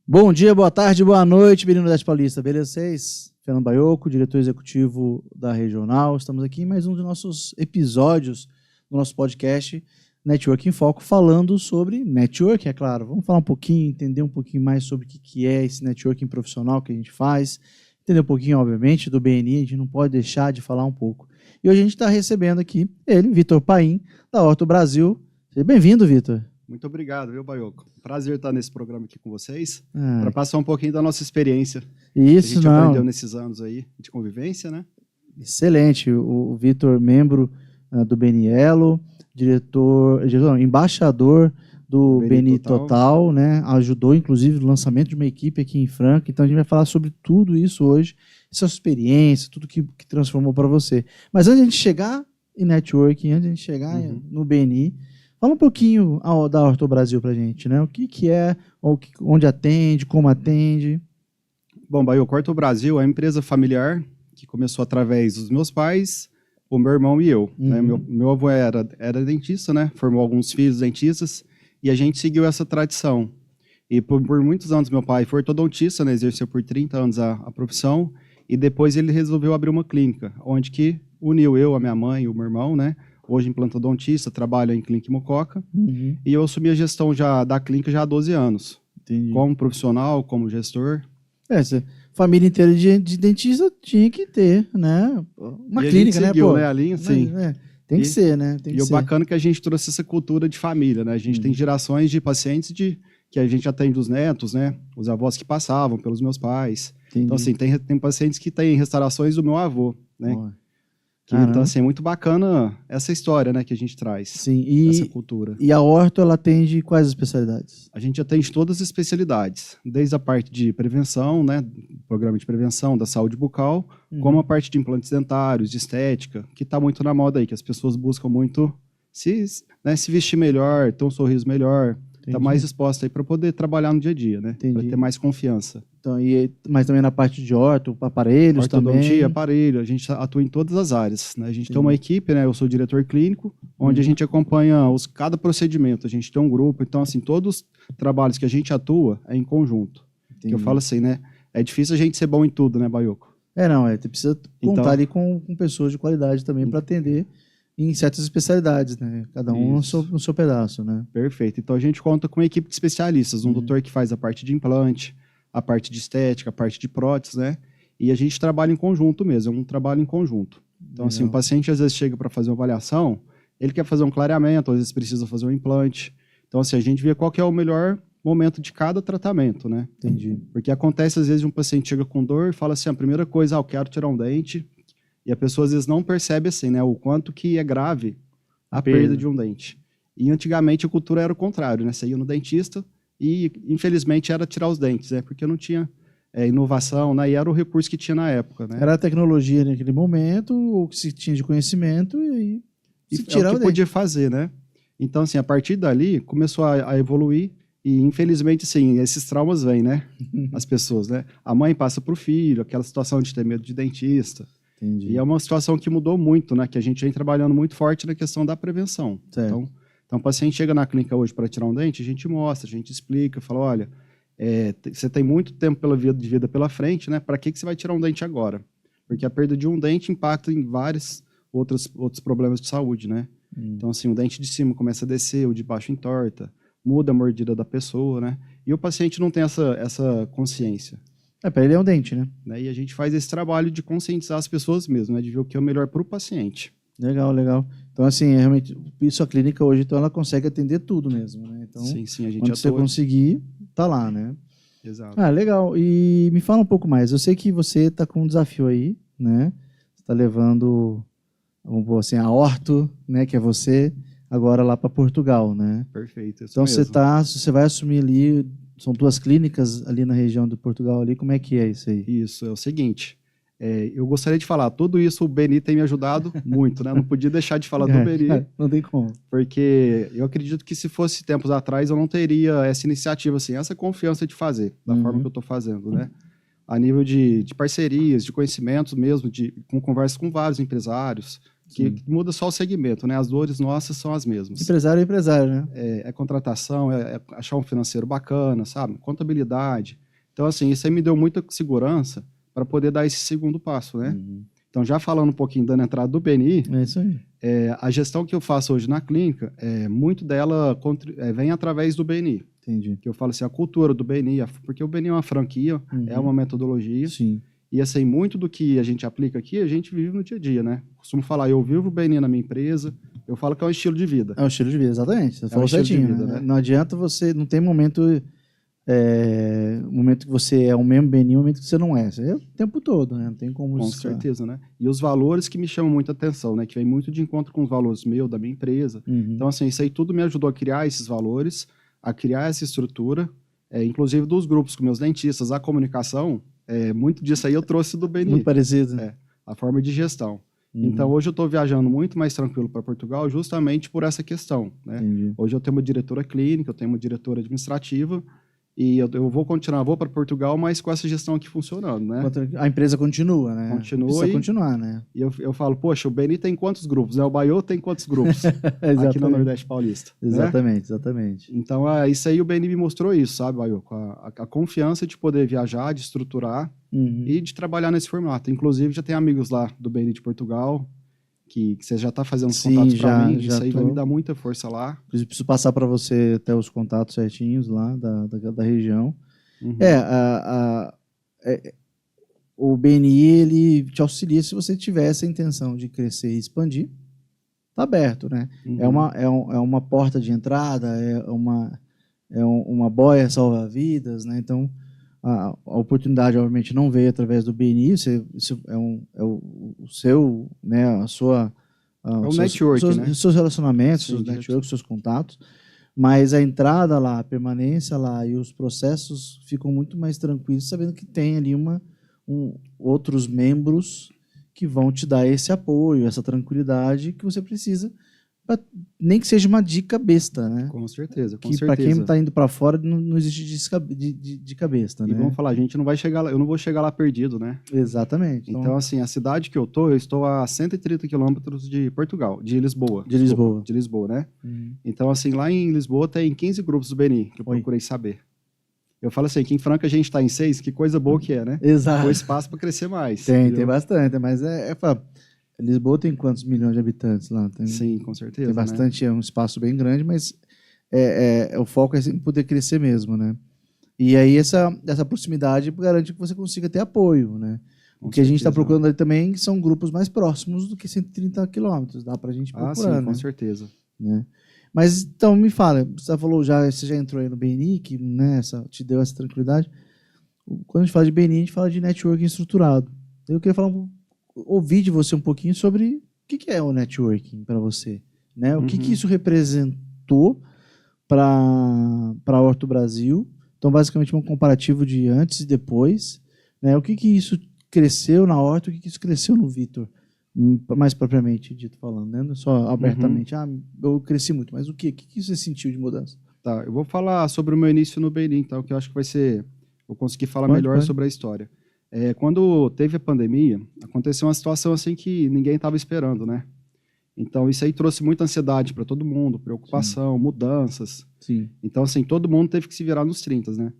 Bom dia, boa tarde, boa noite, menino da Paulista, beleza vocês? Fernando Baioco, diretor executivo da Regional. Estamos aqui em mais um dos nossos episódios do nosso podcast Network em Foco, falando sobre networking, é claro. Vamos falar um pouquinho, entender um pouquinho mais sobre o que é esse networking profissional que a gente faz, entender um pouquinho, obviamente, do BNI, a gente não pode deixar de falar um pouco. E hoje a gente está recebendo aqui ele, Vitor Paim, da Orto Brasil. Seja bem-vindo, Vitor. Muito obrigado, viu, Baioco? Prazer estar nesse programa aqui com vocês, para passar um pouquinho da nossa experiência. Isso, que a gente aprendeu nesses anos aí de convivência, né? Excelente. O Vitor, membro do BNI-Elo, embaixador do BNI Total, né? Ajudou, inclusive, no lançamento de uma equipe aqui em Franca. Então, a gente vai falar sobre tudo isso hoje, sua experiência, tudo que transformou para você. Mas antes de a gente chegar em networking, antes de a gente chegar no BNI, fala um pouquinho da Orto Brasil para a gente, né? O que é, onde atende, como atende. Bom, Baioco, Orto Brasil é uma empresa familiar que começou através dos meus pais, o meu irmão e eu. Né? Meu avô era dentista, né? Formou alguns filhos dentistas e a gente seguiu essa tradição. E por muitos anos meu pai foi ortodontista, né? Exerceu por 30 anos a profissão e depois ele resolveu abrir uma clínica, onde que uniu eu, a minha mãe e o meu irmão, né? Hoje implantodontista, trabalho em clínica em Mococa. E eu assumi a gestão da clínica já há 12 anos. Entendi. Como profissional, como gestor. Família inteira de dentista tinha que ter, né? Uma e clínica, a gente seguiu, né? A linha, sim. Tem que ser, né? Tem que o ser. bacana é que a gente trouxe essa cultura de família, né? A gente tem gerações de pacientes que a gente atende os netos, né? Os avós que passavam pelos meus pais. Entendi. Então, assim, tem pacientes que têm restaurações do meu avô, né? Então, assim, é muito bacana essa história, né, que a gente traz. Sim, essa cultura. E a Orto, ela atende quais especialidades? A gente atende todas as especialidades, desde a parte de prevenção, né, programa de prevenção da saúde bucal, como a parte de implantes dentários, de estética, que está muito na moda aí, que as pessoas buscam muito se vestir melhor, ter um sorriso melhor, está mais exposta aí para poder trabalhar no dia a dia, né, para ter mais confiança. Então, mas também na parte de aparelhos também? Ortodontia, aparelho, a gente atua em todas as áreas. Né? A gente tem uma equipe, né? Eu sou diretor clínico, onde a gente acompanha cada procedimento. A gente tem um grupo, então, assim, todos os trabalhos que a gente atua é em conjunto. Que eu falo assim, né? É difícil a gente ser bom em tudo, né, Baioco? Você precisa contar ali com pessoas de qualidade também para atender em certas especialidades, né? Cada um no seu pedaço, né? Perfeito. Então, a gente conta com uma equipe de especialistas, um doutor que faz a parte de implante, a parte de estética, a parte de prótese, né? E a gente trabalha em conjunto mesmo, é um trabalho em conjunto. Então, assim, o paciente às vezes chega para fazer uma avaliação, ele quer fazer um clareamento, às vezes precisa fazer um implante. Então, assim, a gente vê qual que é o melhor momento de cada tratamento, né? Entendi. Porque acontece, às vezes, um paciente chega com dor e fala assim, a primeira coisa, eu quero tirar um dente, e a pessoa, às vezes, não percebe, assim, né? O quanto que é grave a perda de um dente. E, antigamente, a cultura era o contrário, né? Você ia no dentista, e, infelizmente, era tirar os dentes, né? Porque não tinha inovação, né? E era o recurso que tinha na época, né? Era a tecnologia naquele momento, o que se tinha de conhecimento, e se tirava o que podia fazer, né? Então, assim, a partir dali, começou a evoluir e, infelizmente, assim, esses traumas vêm, né? As pessoas, né? A mãe passa para o filho, aquela situação de ter medo de dentista. Entendi. E é uma situação que mudou muito, né? Que a gente vem trabalhando muito forte na questão da prevenção. Certo. Então, o paciente chega na clínica hoje para tirar um dente, a gente mostra, a gente explica, fala, olha, você tem muito tempo de vida pela frente, né? Para que você vai tirar um dente agora? Porque a perda de um dente impacta em vários outros problemas de saúde, né? Então, assim, o dente de cima começa a descer, o de baixo entorta, muda a mordida da pessoa, né? E o paciente não tem essa consciência. Para ele é um dente, né? E a gente faz esse trabalho de conscientizar as pessoas mesmo, né? De ver o que é o melhor para o paciente. Legal. Então, assim, realmente, isso a clínica hoje, então, ela consegue atender tudo mesmo, né? Então, sim, a gente quando você conseguir, tá lá, né? Exato. Legal. E me fala um pouco mais. Eu sei que você tá com um desafio aí, né? Você tá levando, vamos dizer assim, a Orto, né? Que é você, agora lá para Portugal, né? Perfeito. Então, você vai assumir ali, são 2 clínicas ali na região de Portugal ali. Como é que é isso aí? Isso, é o seguinte... eu gostaria de falar, tudo isso o BNI tem me ajudado muito, né? Não podia deixar de falar do BNI. Não tem como. Porque eu acredito que se fosse tempos atrás, eu não teria essa iniciativa, assim, essa confiança de fazer, da forma que eu estou fazendo, né? A nível de parcerias, de conhecimentos mesmo, com conversas com vários empresários, que muda só o segmento, né? As dores nossas são as mesmas. Empresário é empresário, né? É contratação, é achar um financeiro bacana, sabe? Contabilidade. Então, assim, isso aí me deu muita segurança para poder dar esse segundo passo, né? Então, já falando um pouquinho, dando entrada do BNI, É isso aí. a gestão que eu faço hoje na clínica, muito dela vem através do BNI. Entendi. Que eu falo assim, a cultura do BNI, porque o BNI é uma franquia, é uma metodologia. Sim. E assim, muito do que a gente aplica aqui, a gente vive no dia a dia, né? Costumo falar, eu vivo o BNI na minha empresa, eu falo que é um estilo de vida. É um estilo de vida, exatamente. Você falou um estilo de certinho, vida, né? né? Não adianta você, não tem momento que você é um membro BNI, momento que você não é. Você é o tempo todo, né? Não tem como... Com certeza, né? E os valores que me chamam muita atenção, né? Que vem muito de encontro com os valores meus, da minha empresa. Então, assim, isso aí tudo me ajudou a criar esses valores, a criar essa estrutura, inclusive dos grupos com meus dentistas, a comunicação, muito disso aí eu trouxe do BNI. Muito parecido. A forma de gestão. Então, hoje eu estou viajando muito mais tranquilo para Portugal justamente por essa questão, né? Entendi. Hoje eu tenho uma diretora clínica, eu tenho uma diretora administrativa, e eu vou continuar, vou para Portugal, mas com essa gestão aqui funcionando, né? A empresa continua, né? Continua. Precisa continuar, né? E eu falo, poxa, o BNI tem quantos grupos? Né? O Baiô tem quantos grupos aqui no Nordeste Paulista? Exatamente, né? exatamente. Então, isso aí o BNI me mostrou isso, sabe, Baiô? Com a confiança de poder viajar, de estruturar e de trabalhar nesse formato. Inclusive, já tem amigos lá do BNI de Portugal, que você já está fazendo os contatos para mim, isso aí vai me dar muita força lá. Preciso passar para você até os contatos certinhos lá da região. O BNI, ele te auxilia se você tiver essa intenção de crescer e expandir. Está aberto, né? É uma porta de entrada, uma boia salva-vidas, né? Então, a oportunidade, obviamente, não veio através do BNI, isso é o seu, né, a sua... o network, né? Seus relacionamentos, seus networks, seus contatos, mas a entrada lá, a permanência lá e os processos ficam muito mais tranquilos, sabendo que tem ali outros membros que vão te dar esse apoio, essa tranquilidade que você precisa, nem que seja uma dica besta, né? Com certeza, com que certeza. Para quem está indo para fora, não existe dica besta, né? E vamos falar, a gente não vai chegar lá, eu não vou chegar lá perdido, né? Exatamente. Então, assim, a cidade que eu estou a 130 quilômetros de Portugal, de Lisboa. De Lisboa. De Lisboa, né? Então, assim, lá em Lisboa tem 15 grupos do BNI, que eu procurei saber. Eu falo assim, aqui em Franca a gente está em 6, que coisa boa que é, né? Exato. Com espaço para crescer mais. Tem bastante, mas Lisboa tem quantos milhões de habitantes lá? Sim, com certeza. Tem bastante, né? É um espaço bem grande, mas o foco é sempre poder crescer mesmo, né? E aí essa proximidade garante que você consiga ter apoio, né? O que a gente está procurando ali também são grupos mais próximos do que 130 quilômetros, dá para a gente procurar, sim, né? com certeza. Né? Mas então me fala, você já entrou aí no BNI, que né, te deu essa tranquilidade. Quando a gente fala de BNI, a gente fala de networking estruturado. Eu queria ouvir de você um pouquinho sobre o que é o networking para você, né? O que isso representou para a Orto Brasil. Então, basicamente, um comparativo de antes e depois, né? O que isso cresceu na Orto, o que isso cresceu no Vitor, mais propriamente dito falando, né? Não só abertamente, eu cresci muito, mas o que você sentiu de mudança? Tá, eu vou falar sobre o meu início no BNI, então, que eu acho que vai ser... Vou conseguir falar melhor sobre a história. Quando teve a pandemia, aconteceu uma situação assim que ninguém estava esperando, né? Então, isso aí trouxe muita ansiedade para todo mundo, preocupação, mudanças. Sim. Então, assim, todo mundo teve que se virar nos 30, né?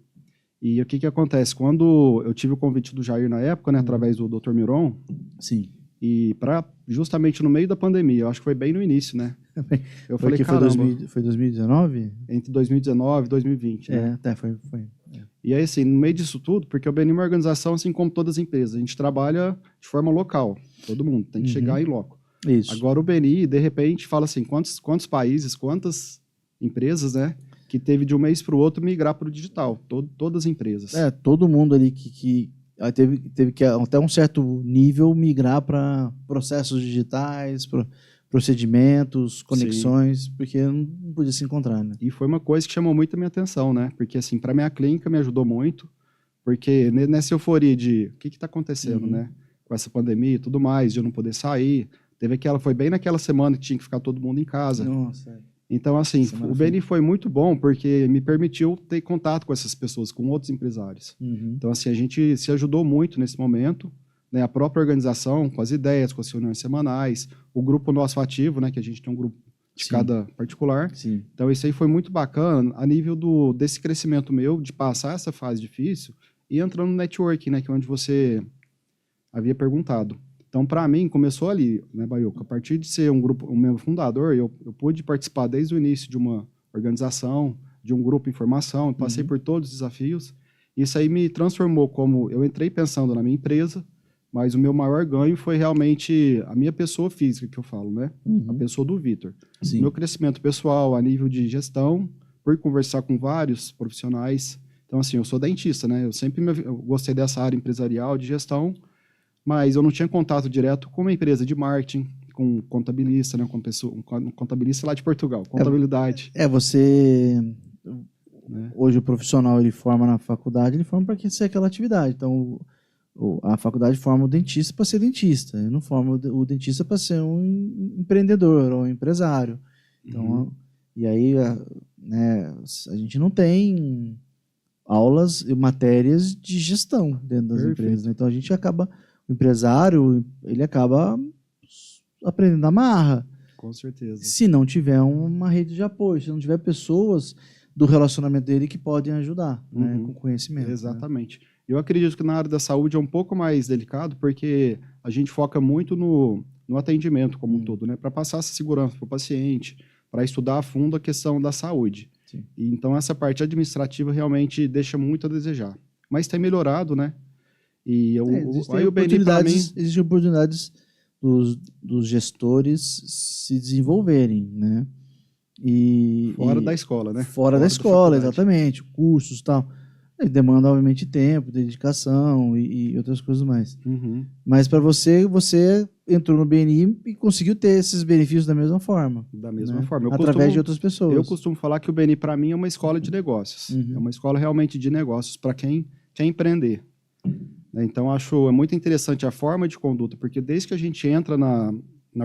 E o que acontece? Quando eu tive o convite do Jair na época, né, através do Dr. Miron, sim. E justamente no meio da pandemia, eu acho que foi bem no início, né? Eu falei, que foi 2019? Entre 2019 e 2020, né? Foi. E aí, assim, no meio disso tudo, porque o BNI é uma organização, assim como todas as empresas, a gente trabalha de forma local, todo mundo tem que chegar em loco. Isso. Agora o BNI, de repente, fala assim, quantos países, quantas empresas, né, que teve de um mês para o outro migrar para o digital, todas as empresas. Todo mundo ali que teve que, até um certo nível, migrar para processos digitais, procedimentos, conexões, porque não podia se encontrar, né? E foi uma coisa que chamou muito a minha atenção, né? Porque, assim, para minha clínica me ajudou muito, porque nessa euforia de o que está acontecendo, né? Com essa pandemia e tudo mais, de eu não poder sair. Foi bem naquela semana que tinha que ficar todo mundo em casa. Nossa. Então, assim, o BNI foi muito bom porque me permitiu ter contato com essas pessoas, com outros empresários. Então, assim, a gente se ajudou muito nesse momento, né, a própria organização, com as ideias, com as reuniões semanais, o grupo nosso ativo, né, que a gente tem um grupo de cada particular. Sim. Então, isso aí foi muito bacana a nível desse crescimento meu, de passar essa fase difícil e entrando no networking, né, que é onde você havia perguntado. Então, para mim, começou ali, né, Baiuca? A partir de ser um membro fundador, eu pude participar desde o início de uma organização, de um grupo em formação, passei por todos os desafios. Isso aí me transformou como... Eu entrei pensando na minha empresa, mas o meu maior ganho foi realmente a minha pessoa física, que eu falo, né? A pessoa do Vitor. Meu crescimento pessoal a nível de gestão, por conversar com vários profissionais. Então, assim, eu sou dentista, né? Eu gostei dessa área empresarial de gestão, mas eu não tinha contato direto com uma empresa de marketing, com contabilista, né? Um contabilista lá de Portugal, contabilidade. Você... Né? Hoje o profissional, ele forma na faculdade, ele forma para ser aquela atividade. Então, a faculdade forma o dentista para ser dentista, ele não forma o dentista para ser um empreendedor ou um empresário. Então, e aí, né, a gente não tem aulas e matérias de gestão dentro das empresas. Né? Então, a gente acaba, o empresário, ele acaba aprendendo na marra. Com certeza. Se não tiver uma rede de apoio, se não tiver pessoas do relacionamento dele que podem ajudar, né, com conhecimento. Exatamente. Né? Eu acredito que na área da saúde é um pouco mais delicado, porque a gente foca muito no atendimento como um todo, né? Para passar essa segurança para o paciente, para estudar a fundo a questão da saúde. E, então, essa parte administrativa realmente deixa muito a desejar. Mas tem melhorado, né? E existem oportunidades dos gestores se desenvolverem, né? Fora da escola, né? Fora da escola, exatamente. Cursos e tal. Demanda, obviamente, tempo, dedicação e outras coisas mais. Mas para você entrou no BNI e conseguiu ter esses benefícios da mesma forma. Da mesma forma. Através de outras pessoas. Eu costumo falar que o BNI, para mim, é uma escola de negócios. É uma escola realmente de negócios para quem quer empreender. Então, acho muito interessante a forma de conduta, porque desde que a gente entra na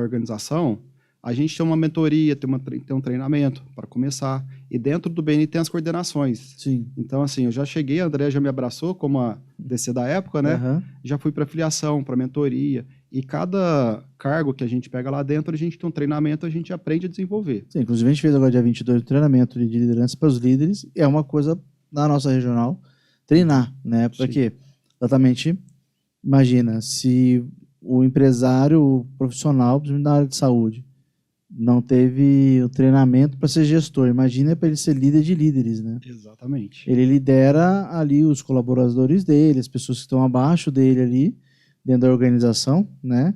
organização, a gente tem uma mentoria, tem um treinamento para começar. E dentro do BNI tem as coordenações. Sim. Então, assim, eu já cheguei, a André já me abraçou como a DC da época, né? Já fui para filiação, para mentoria. E cada cargo que a gente pega lá dentro, a gente tem um treinamento, a gente aprende a desenvolver. Sim, inclusive a gente fez agora dia 22 um treinamento de liderança para os líderes. É uma coisa na nossa regional, treinar, né? Porque, exatamente, imagina, se o empresário, o profissional, principalmente na área de saúde, não teve o treinamento para ser gestor. Imagina para ele ser líder de líderes, né? Exatamente. Ele lidera ali os colaboradores dele, as pessoas que estão abaixo dele ali, dentro da organização, né?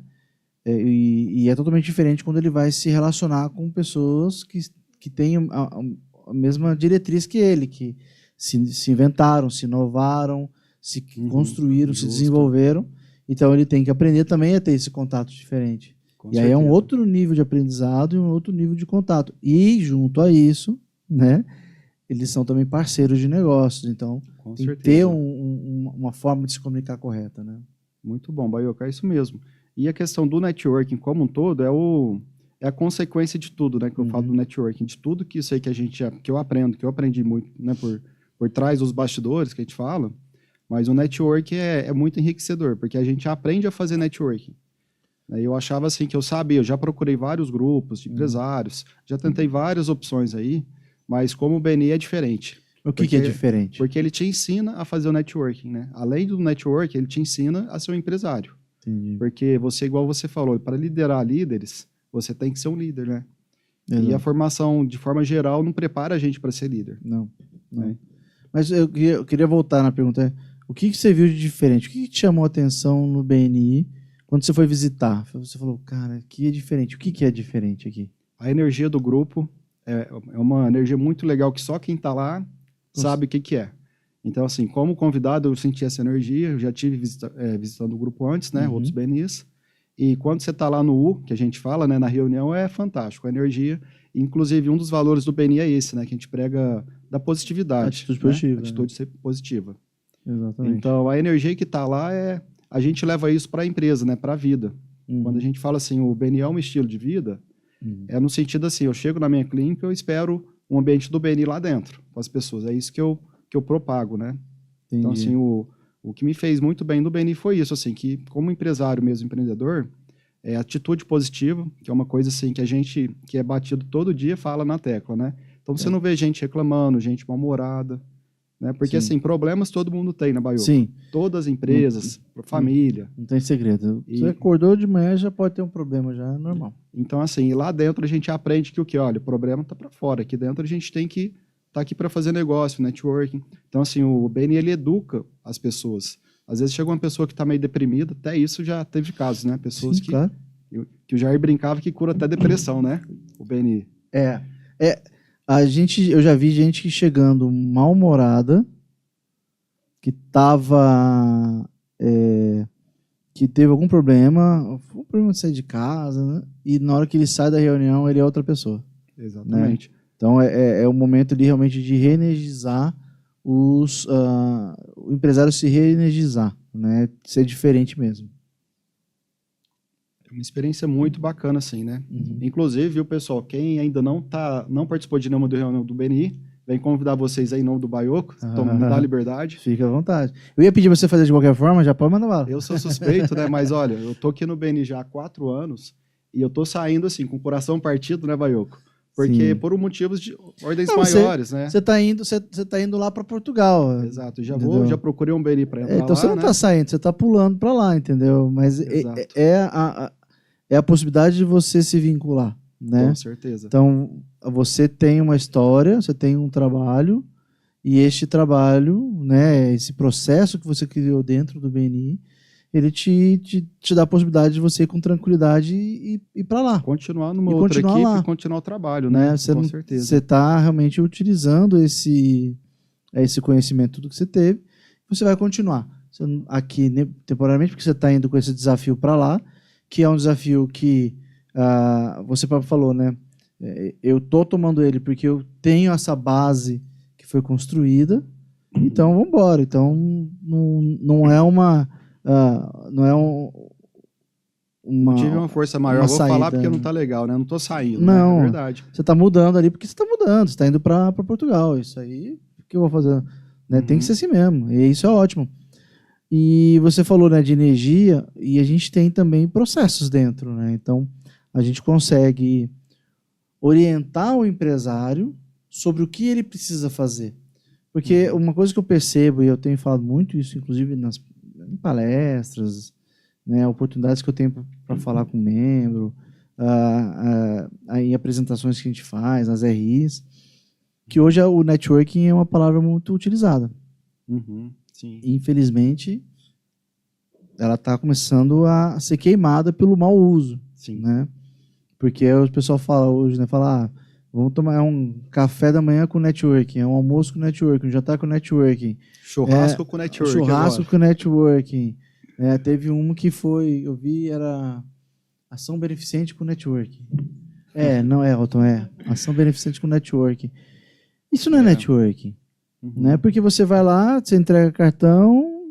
E é totalmente diferente quando ele vai se relacionar com pessoas que têm a mesma diretriz que ele, que se inventaram, se inovaram, se construíram, se desenvolveram. Então ele tem que aprender também a ter esse contato diferente. E aí é um outro nível de aprendizado e um outro nível de contato. E, junto a isso, né, eles são também parceiros de negócios. Então, tem que ter uma forma de se comunicar correta. Né? Muito bom, Baiuca, é isso mesmo. E a questão do networking como um todo é a consequência de tudo, né? Que eu falo do networking, de tudo que isso aí que eu aprendi muito, né? Por trás dos bastidores que a gente fala. Mas o networking é muito enriquecedor, porque a gente aprende a fazer networking. Eu achava assim que eu sabia, eu já procurei vários grupos de empresários, já tentei várias opções aí, mas como o BNI é diferente. O que é diferente? Porque ele te ensina a fazer o networking, né? Além do networking, ele te ensina a ser um empresário. Entendi. Porque você, igual você falou, para liderar líderes, você tem que ser um líder, né? Exato. E a formação, de forma geral, não prepara a gente para ser líder. Não. Né? Mas eu queria voltar na pergunta. O que você viu de diferente? O que te chamou a atenção no BNI quando você foi visitar? Você falou, cara, aqui é diferente. O que é diferente aqui? A energia do grupo é uma energia muito legal que só quem está lá sabe o que é. Então, assim, como convidado, eu senti essa energia. Eu já estive visitando o grupo antes, né? Outros BNIs. E quando você está lá no U, que a gente fala, né? Na reunião, é fantástico. A energia. Inclusive, um dos valores do BNI é esse, né? Que a gente prega da positividade. Atitude positiva. Atitude positiva. Exatamente. Então, a energia que está lá a gente leva isso para a empresa, né? Para a vida. Quando a gente fala assim, o BNI é um estilo de vida, é no sentido assim, eu chego na minha clínica, eu espero um ambiente do BNI lá dentro, com as pessoas. É isso que eu propago, né? Entendi. Então, assim, O que me fez muito bem no BNI foi isso, assim, que como empresário mesmo, empreendedor, atitude positiva, que é uma coisa assim que a gente, que é batido todo dia, fala na tecla, né? Então você não vê gente reclamando, gente mal-humorada, né? Porque Sim. assim, problemas todo mundo tem na Baiuca. Sim. Todas as empresas, família. Não tem segredo. E- Você acordou de manhã, já pode ter um problema, já é normal. Então assim, lá dentro a gente aprende que o que, olha, o problema tá para fora, aqui dentro a gente tem que estar aqui para fazer negócio, networking. Então assim, o BNI ele educa as pessoas. Às vezes chega uma pessoa que está meio deprimida, até isso já teve casos, né? Pessoas Sim, claro. que o Jair brincava que cura até depressão, né? O BNI. Eu já vi gente chegando mal-humorada, que teve algum problema de sair de casa, né? E na hora que ele sai da reunião, ele é outra pessoa. Exatamente. Então é o momento ali realmente de reenergizar o empresário se reenergizar, né? Ser diferente mesmo. É uma experiência muito bacana, assim, né? Uhum. Inclusive, viu, pessoal, quem ainda não participou de nenhuma reunião do BNI, vem convidar vocês aí em nome do Baioco, me dá liberdade. Fica à vontade. Eu ia pedir pra você fazer de qualquer forma, já pode mandar bala. Eu sou suspeito, né? Mas olha, eu tô aqui no BNI já há 4 anos e eu tô saindo assim, com o coração partido, né, Baioco? Porque Sim. por motivos de ordens Não, maiores, né? Você tá indo lá para Portugal. Exato, Entendeu? já procurei um BNI para entrar Então lá, você não né? tá saindo, você tá pulando para lá, entendeu? Mas Exato. é a possibilidade de você se vincular, né? Com certeza. Então, você tem uma história, você tem um trabalho, e este trabalho, né, esse processo que você criou dentro do BNI, ele te dá a possibilidade de você ir com tranquilidade e ir para lá. Continuar numa E outra continuar equipe lá. e continuar o trabalho, né? Com certeza. Você está realmente utilizando esse conhecimento, tudo que você teve, você vai continuar. Aqui, temporariamente, porque você está indo com esse desafio para lá, que é um desafio que você próprio falou, né? Eu tô tomando ele porque eu tenho essa base que foi construída, então vamos embora. Então não é uma Não tive uma força maior, uma vou saída. falar porque não tá legal, né? Não tô saindo, Não, né? É verdade. Você está mudando ali porque você está mudando, você está indo para Portugal. Isso aí, o que eu vou fazer? Né? Tem que ser assim mesmo, e isso é ótimo. E você falou, né, de energia, e a gente tem também processos dentro, né? Então, a gente consegue orientar o empresário sobre o que ele precisa fazer. Porque uma coisa que eu percebo, e eu tenho falado muito isso, inclusive em palestras, né, oportunidades que eu tenho para falar com membro, em apresentações que a gente faz, nas RIs, que hoje o networking é uma palavra muito utilizada. Sim. Infelizmente, ela está começando a ser queimada pelo mau uso. Sim. Né? Porque o pessoal fala hoje, né? Fala, vamos tomar um café da manhã com networking, um almoço com networking, um jantar com networking. Churrasco com networking. Churrasco com networking. Teve um que eu vi, era ação beneficente com networking. Não é, Elton, ação beneficente com networking. Isso não é networking. Né? Porque você vai lá, você entrega cartão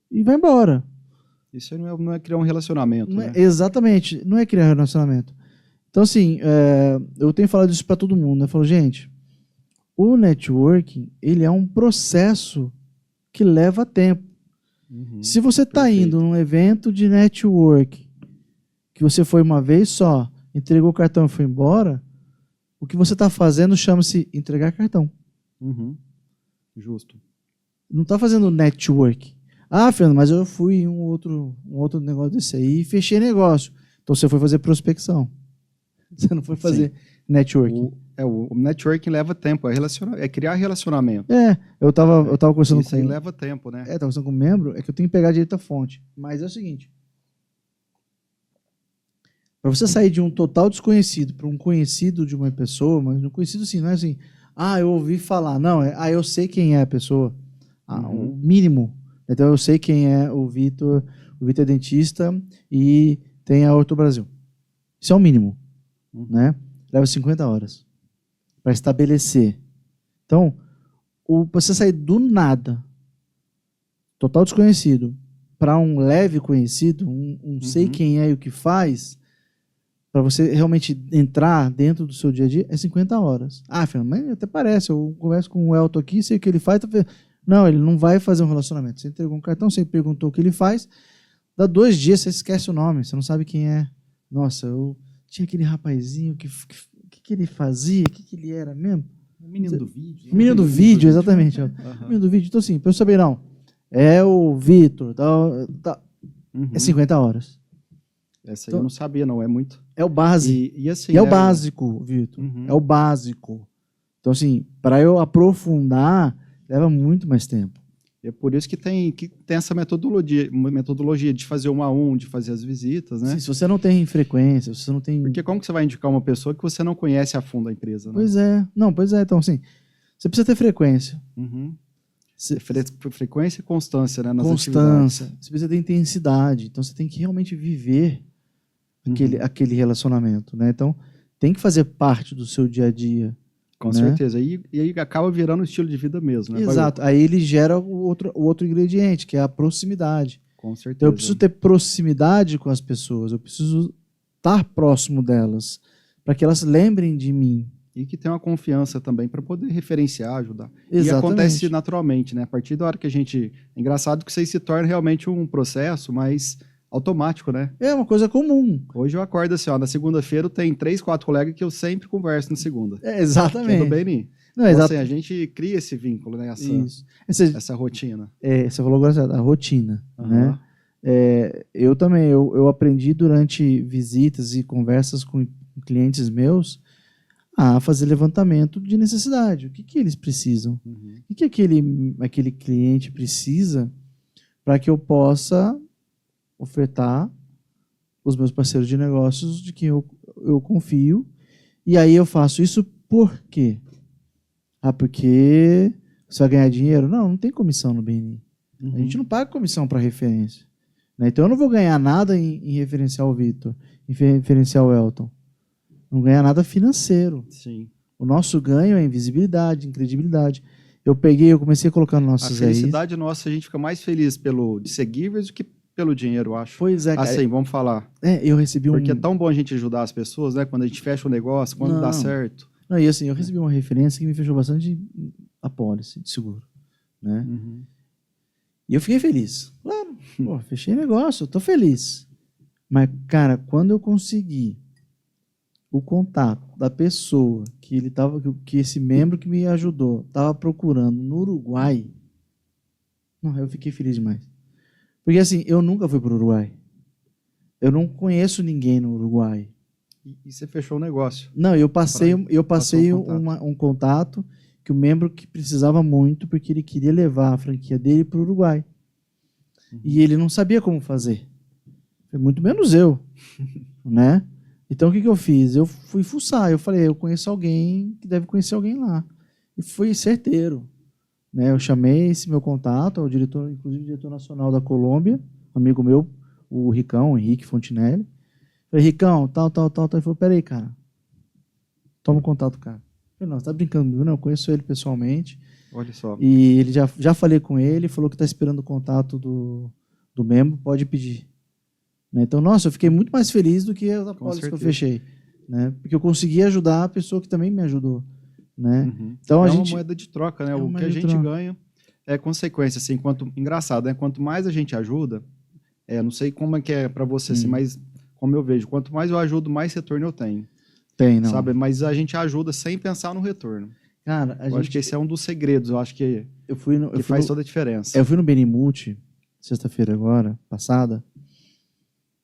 e vai embora. Isso não é criar um relacionamento, né? Exatamente, não é criar relacionamento. Então, assim, eu tenho falado isso para todo mundo, né? Eu falo, gente, o networking, ele é um processo que leva tempo. Se você está indo num evento de network, que você foi uma vez só, entregou o cartão e foi embora, o que você está fazendo chama-se entregar cartão. Justo. Não está fazendo network. Fernando, mas eu fui em um outro negócio desse aí e fechei negócio. Então você foi fazer prospecção. Você não foi fazer networking. O networking leva tempo, é criar relacionamento. Eu tava conversando Isso aí leva tempo, né? Tava conversando com um membro, é que eu tenho que pegar direito a fonte. Mas é o seguinte, para você sair de um total desconhecido para um conhecido de uma pessoa, mas um conhecido assim, não é assim, eu ouvi falar, não, eu sei quem é a pessoa, o mínimo. Então eu sei quem é o Vitor é dentista e tem a Orto Brasil. Isso é o mínimo, né? Leva 50 horas para estabelecer. Então, você sair do nada, total desconhecido, para um leve conhecido, sei quem é e o que faz, para você realmente entrar dentro do seu dia a dia, é 50 horas. Fernando, mas até parece, eu converso com o Elton aqui, sei o que ele faz, Não, ele não vai fazer um relacionamento. Você entregou um cartão, você perguntou o que ele faz, dá 2 dias, você esquece o nome, você não sabe quem é. Nossa, eu tinha aquele rapazinho, que ele fazia, o que ele era mesmo? O menino do vídeo. O menino do vídeo, exatamente. O menino do vídeo. Então, assim, para eu saber, não, é o Vitor, é 50 horas. Essa aí eu não sabia, não, é muito. É o básico. E assim, é o básico, Vitor. É o básico. Então, assim, para eu aprofundar, leva muito mais tempo. É por isso que tem essa metodologia de fazer 1 a 1, de fazer as visitas, né? Sim, se você não tem frequência, se você não tem... Porque como que você vai indicar uma pessoa que você não conhece a fundo a empresa, né? Pois é. Não, pois é. Então, assim, você precisa ter frequência. Frequência e constância, né? Nas Constância. atividades. Você precisa ter intensidade. Então, você tem que realmente viver aquele relacionamento, né? Então, tem que fazer parte do seu dia a dia. Com certeza. E aí acaba virando um estilo de vida mesmo, né? Exato. Aí ele gera o outro ingrediente, que é a proximidade. Com certeza. Então, eu preciso ter proximidade com as pessoas. Eu preciso estar próximo delas, para que elas lembrem de mim. E que tenha uma confiança também para poder referenciar, ajudar. Exatamente. E acontece naturalmente, né? A partir da hora que a gente... É engraçado que isso aí se torna realmente um processo mais automático, né? É uma coisa comum. Hoje eu acordo assim, ó, na segunda-feira tem 3, 4 colegas que eu sempre converso na segunda. Exatamente. Que é do BNI. Não, então, assim, a gente cria esse vínculo, né? Essa rotina. Você falou agora a rotina, né? Eu também, eu aprendi durante visitas e conversas com clientes meus a fazer levantamento de necessidade. O que eles precisam? O que aquele cliente precisa para que eu possa ofertar os meus parceiros de negócios de quem eu confio. E aí eu faço isso por quê? Porque você vai ganhar dinheiro? Não tem comissão no BNI. A gente não paga comissão para referência. Né? Então eu não vou ganhar nada em referenciar o Vitor, em referenciar o Elton. Não ganha nada financeiro. Sim. O nosso ganho é em visibilidade, em credibilidade. Eu comecei a colocar nos nossos A felicidade nossa, a gente fica mais feliz de seguidores do que pelo dinheiro, eu acho. Pois é, cara. Assim, vamos falar. Eu recebi Porque é tão bom a gente ajudar as pessoas, né? Quando a gente fecha o negócio, quando dá certo. Não, e assim, eu recebi uma referência que me fechou bastante a pólice de seguro, né? E eu fiquei feliz. Claro, fechei negócio, eu tô feliz. Mas, cara, quando eu consegui o contato da pessoa que esse membro que me ajudou estava procurando no Uruguai, não, eu fiquei feliz demais. Porque assim, eu nunca fui para o Uruguai. Eu não conheço ninguém no Uruguai. E você fechou o negócio? Não, eu passei um contato que o membro que precisava muito, porque ele queria levar a franquia dele para o Uruguai. E ele não sabia como fazer. Muito menos eu, né? Então, o que eu fiz? Eu fui fuçar. Eu falei, eu conheço alguém que deve conhecer alguém lá. E fui certeiro. Né? Eu chamei esse meu contato, o diretor, inclusive o diretor nacional da Colômbia, amigo meu, o Ricão, Henrique Fontinelli. Falei, Ricão, tal. Ele falou, peraí, cara. Toma o contato, cara. Eu falei, não, você tá brincando, não? Eu conheço ele pessoalmente. Olha só. E ele já falei com ele, falou que está esperando o contato do membro, pode pedir. Né? Então, nossa, eu fiquei muito mais feliz do que as apólices que eu fechei. Né? Porque eu consegui ajudar a pessoa que também me ajudou. Né? Então, uma moeda de troca, né? O que a gente ganha é consequência. Assim, engraçado, né? Quanto mais a gente ajuda, não sei como é que é para você, assim, mas como eu vejo, quanto mais eu ajudo, mais retorno eu tenho. Não. Sabe? Mas a gente ajuda sem pensar no retorno. Cara, eu acho que esse é um dos segredos. Eu acho que faz toda a diferença. Eu fui no BNI Multi, sexta-feira agora, passada.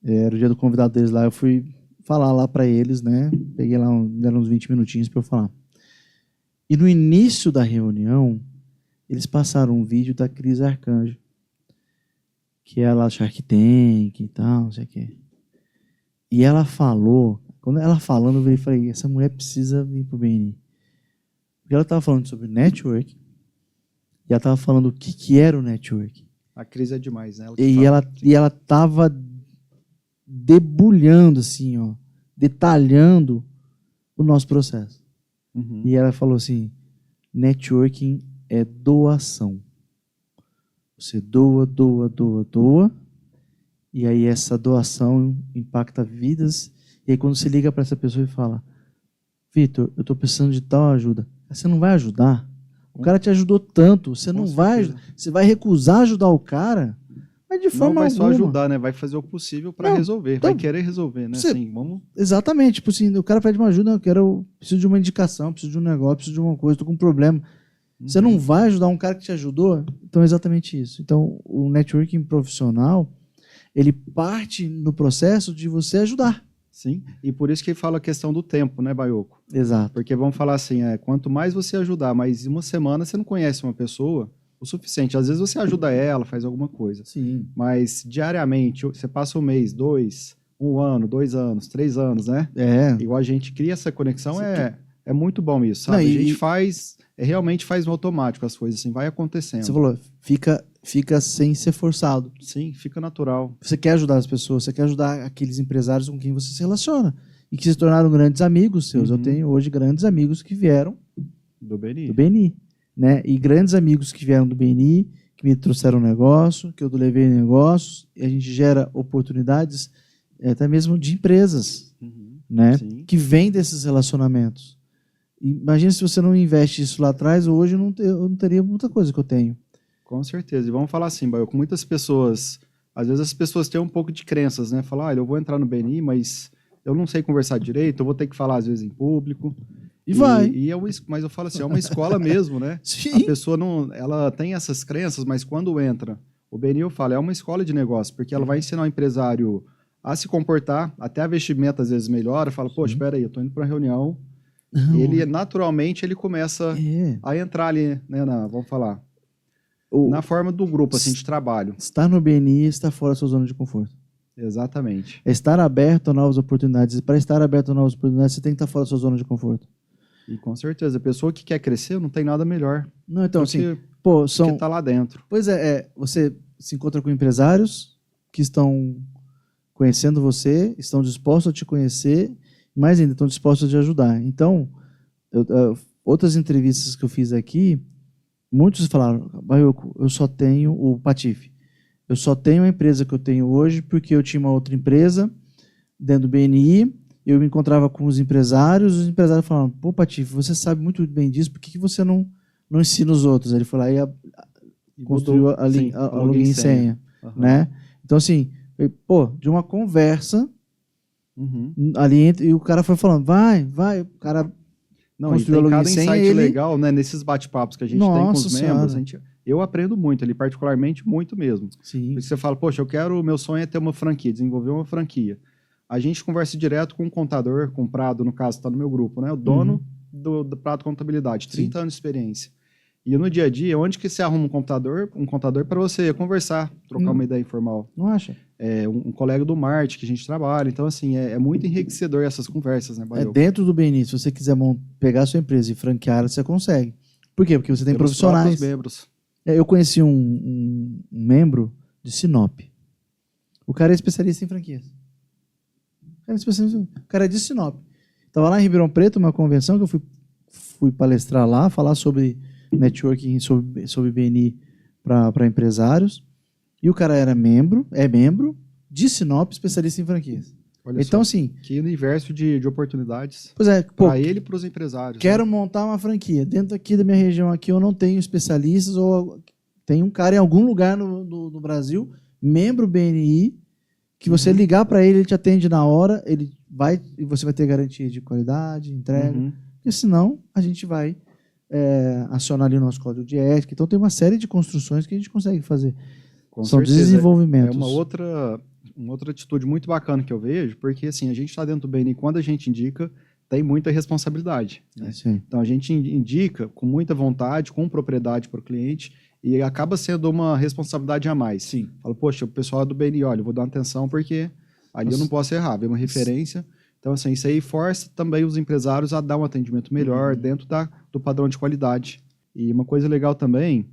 Era o dia do convidado deles lá. Eu fui falar lá para eles, né? Peguei lá, deram uns 20 minutinhos para eu falar. E no início da reunião, eles passaram um vídeo da Cris Arcanjo, que é lá Shark Tank e tal, não sei o quê. E ela falou, quando ela falando, eu falei, essa mulher precisa vir pro BNI. Porque ela estava falando sobre network, e ela estava falando o que era o network. A Cris é demais, né? E ela estava debulhando, assim, ó, detalhando o nosso processo. E ela falou assim, networking é doação. Você doa, e aí essa doação impacta vidas, e aí quando você liga para essa pessoa e fala, Vitor, eu estou precisando de tal ajuda, você não vai ajudar? O cara te ajudou tanto, você não vai, você vai recusar ajudar o cara, mas de forma não vai alguma. só ajudar, né? Vai fazer o possível para resolver, então, vai querer resolver, né? Assim, vamos... Exatamente, tipo assim, o cara pede uma ajuda, preciso de uma indicação, preciso de um negócio, preciso de uma coisa, tô com um problema. Você não vai ajudar um cara que te ajudou? Então é exatamente isso. Então, o networking profissional, ele parte no processo de você ajudar. Sim, e por isso que fala a questão do tempo, né, Baioco? Exato. Porque vamos falar assim, quanto mais você ajudar, mas em uma semana você não conhece uma pessoa o suficiente. Às vezes você ajuda ela, faz alguma coisa. Sim. Mas diariamente, você passa um mês, 2, 1 ano, 2 anos, 3 anos, né? Igual a gente cria essa conexão, é muito bom isso, sabe? Não, a gente faz, realmente faz no automático as coisas, assim, vai acontecendo. Você falou, fica sem ser forçado. Sim, fica natural. Você quer ajudar as pessoas, você quer ajudar aqueles empresários com quem você se relaciona e que se tornaram grandes amigos seus. Eu tenho hoje grandes amigos que vieram do BNI, né? E grandes amigos que vieram do BNI, que me trouxeram negócio, que eu levei negócios, e a gente gera oportunidades até mesmo de empresas, né? Sim. Que vêm desses relacionamentos. Imagina se você não investe isso lá atrás, hoje eu não teria muita coisa que eu tenho. Com certeza. E vamos falar assim, Baio, com muitas pessoas, às vezes as pessoas têm um pouco de crenças, né? Falar, eu vou entrar no BNI, mas eu não sei conversar direito, eu vou ter que falar às vezes em público. Vai. Mas eu falo assim, é uma escola mesmo, né? Sim. A pessoa ela tem essas crenças, mas quando entra, o BNI eu falo, é uma escola de negócio, porque ela vai ensinar o empresário a se comportar, até a vestimenta às vezes melhora, fala, poxa, espera aí, eu tô indo para uma reunião. Ele naturalmente ele começa a entrar ali, né, vamos falar, na forma do grupo assim, de trabalho. Estar no BNI está fora da sua zona de conforto. Exatamente. É estar aberto a novas oportunidades. E para estar aberto a novas oportunidades, você tem que estar fora da sua zona de conforto. E com certeza, a pessoa que quer crescer não tem nada melhor. Não, então assim, que tá lá dentro. Pois você se encontra com empresários que estão conhecendo você, estão dispostos a te conhecer, mais ainda, estão dispostos a te ajudar. Então, outras entrevistas que eu fiz aqui, muitos falaram, Baioco, eu só tenho o Patife. Eu só tenho a empresa que eu tenho hoje porque eu tinha uma outra empresa dentro do BNI, eu me encontrava com os empresários falavam, pô, Patife, você sabe muito bem disso, por que você não ensina os outros? Ele foi lá e construiu a login e senha. Né? Então, assim, de uma conversa ali e o cara foi falando, vai, o cara construiu a login e senha. Cada insight legal, né, nesses bate-papos que a gente tem com os membros, eu aprendo muito ali, particularmente muito mesmo. Sim. Porque você fala, poxa, o meu sonho é ter uma franquia, desenvolver uma franquia. A gente conversa direto com o contador, com o Prado, no caso, está no meu grupo, né? O dono do Prado Contabilidade, 30 anos de experiência. E no dia a dia, onde que você arruma um contador para você conversar, trocar uma ideia informal? Não acha? Um colega do Marte que a gente trabalha. Então, assim, é muito enriquecedor essas conversas, né, Baioco? Dentro do BNI, se você quiser pegar a sua empresa e franquear, você consegue. Por quê? Porque você tem profissionais. Membros. Eu conheci um membro de Sinop. O cara é especialista em franquias. O cara é de Sinop. Estava lá em Ribeirão Preto, uma convenção que eu fui palestrar lá, falar sobre networking, sobre BNI para empresários. E o cara é membro de Sinop, especialista em franquias. Olha então, só, assim... Que universo de oportunidades para ele e para os empresários. Quero montar uma franquia. Dentro aqui da minha região, aqui eu não tenho especialistas, ou tem um cara em algum lugar no Brasil, membro BNI, que você ligar para ele te atende na hora, e você vai ter garantia de qualidade, entrega. Porque senão, a gente vai acionar ali o nosso código de ética. Então, tem uma série de construções que a gente consegue fazer. São desenvolvimentos. É uma outra atitude muito bacana que eu vejo, porque assim, a gente está dentro do BNI, quando a gente indica, tem muita responsabilidade. Né? Então, a gente indica com muita vontade, com propriedade para o cliente, e acaba sendo uma responsabilidade a mais. Sim. Fala, poxa, o pessoal do BNI, olha, eu vou dar atenção porque ali eu não posso errar, ver uma referência. Então, assim, isso aí força também os empresários a dar um atendimento melhor dentro do padrão de qualidade. E uma coisa legal também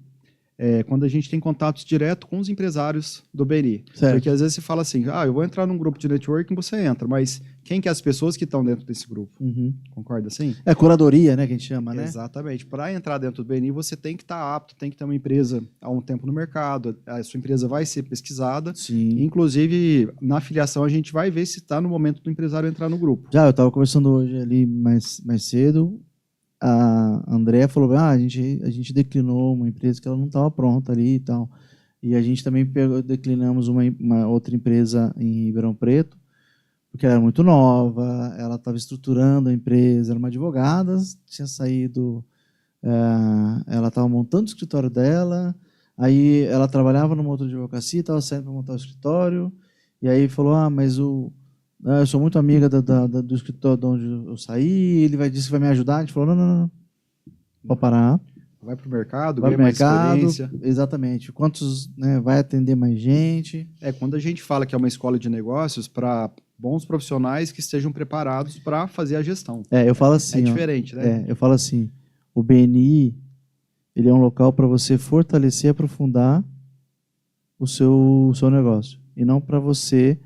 quando a gente tem contatos direto com os empresários do BNI. Certo. Porque às vezes você fala assim, eu vou entrar num grupo de networking, você entra, mas quem que é as pessoas que estão dentro desse grupo? Concorda assim? É curadoria, né, que a gente chama, né? Exatamente. Para entrar dentro do BNI, você tem que estar apto, tem que ter uma empresa há um tempo no mercado, a sua empresa vai ser pesquisada. Sim. Inclusive, na filiação, a gente vai ver se está no momento do empresário entrar no grupo. Eu estava conversando hoje ali mais cedo, a Andrea falou, a gente declinou uma empresa que ela não estava pronta ali e tal. E a gente também declinamos uma outra empresa em Ribeirão Preto, porque ela era muito nova, ela estava estruturando a empresa, era uma advogada, tinha saído, ela estava montando o escritório dela, aí ela trabalhava numa outra advocacia, estava saindo para montar o escritório, e aí falou, mas eu sou muito amiga do escritório de onde eu saí, ele disse que vai me ajudar. A gente falou, não, pode parar. Vai para o mercado, Vai ganha pro mais mercado, experiência. exatamente. Quantos, né, vai atender mais gente? Quando a gente fala que é uma escola de negócios para bons profissionais que estejam preparados para fazer a gestão. Eu falo assim, é diferente, né? Eu falo assim, o BNI, ele é um local para você fortalecer e aprofundar o seu negócio. E não para você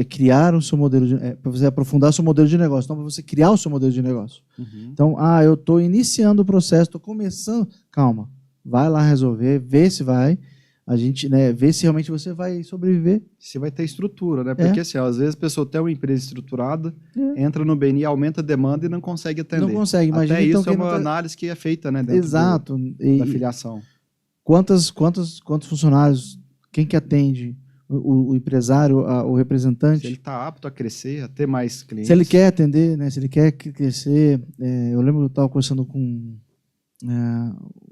criar o seu modelo para você aprofundar o seu modelo de negócio, não para você criar o seu modelo de negócio. Uhum. Então, eu estou iniciando o processo, estou começando, calma, vai lá resolver, vê se vai, a gente, né, vê se realmente você vai sobreviver. Se vai ter estrutura, né? Porque assim, às vezes a pessoa tem uma empresa estruturada, entra no BNI, aumenta a demanda e não consegue atender. Não consegue, imagina. Até então, isso é uma análise que é feita, né, dentro exato. Da filiação. Quantos funcionários, quem que atende? O empresário, o representante. Se ele está apto a crescer, a ter mais clientes. Se ele quer atender, né? Se ele quer crescer. Eu lembro que eu estava conversando com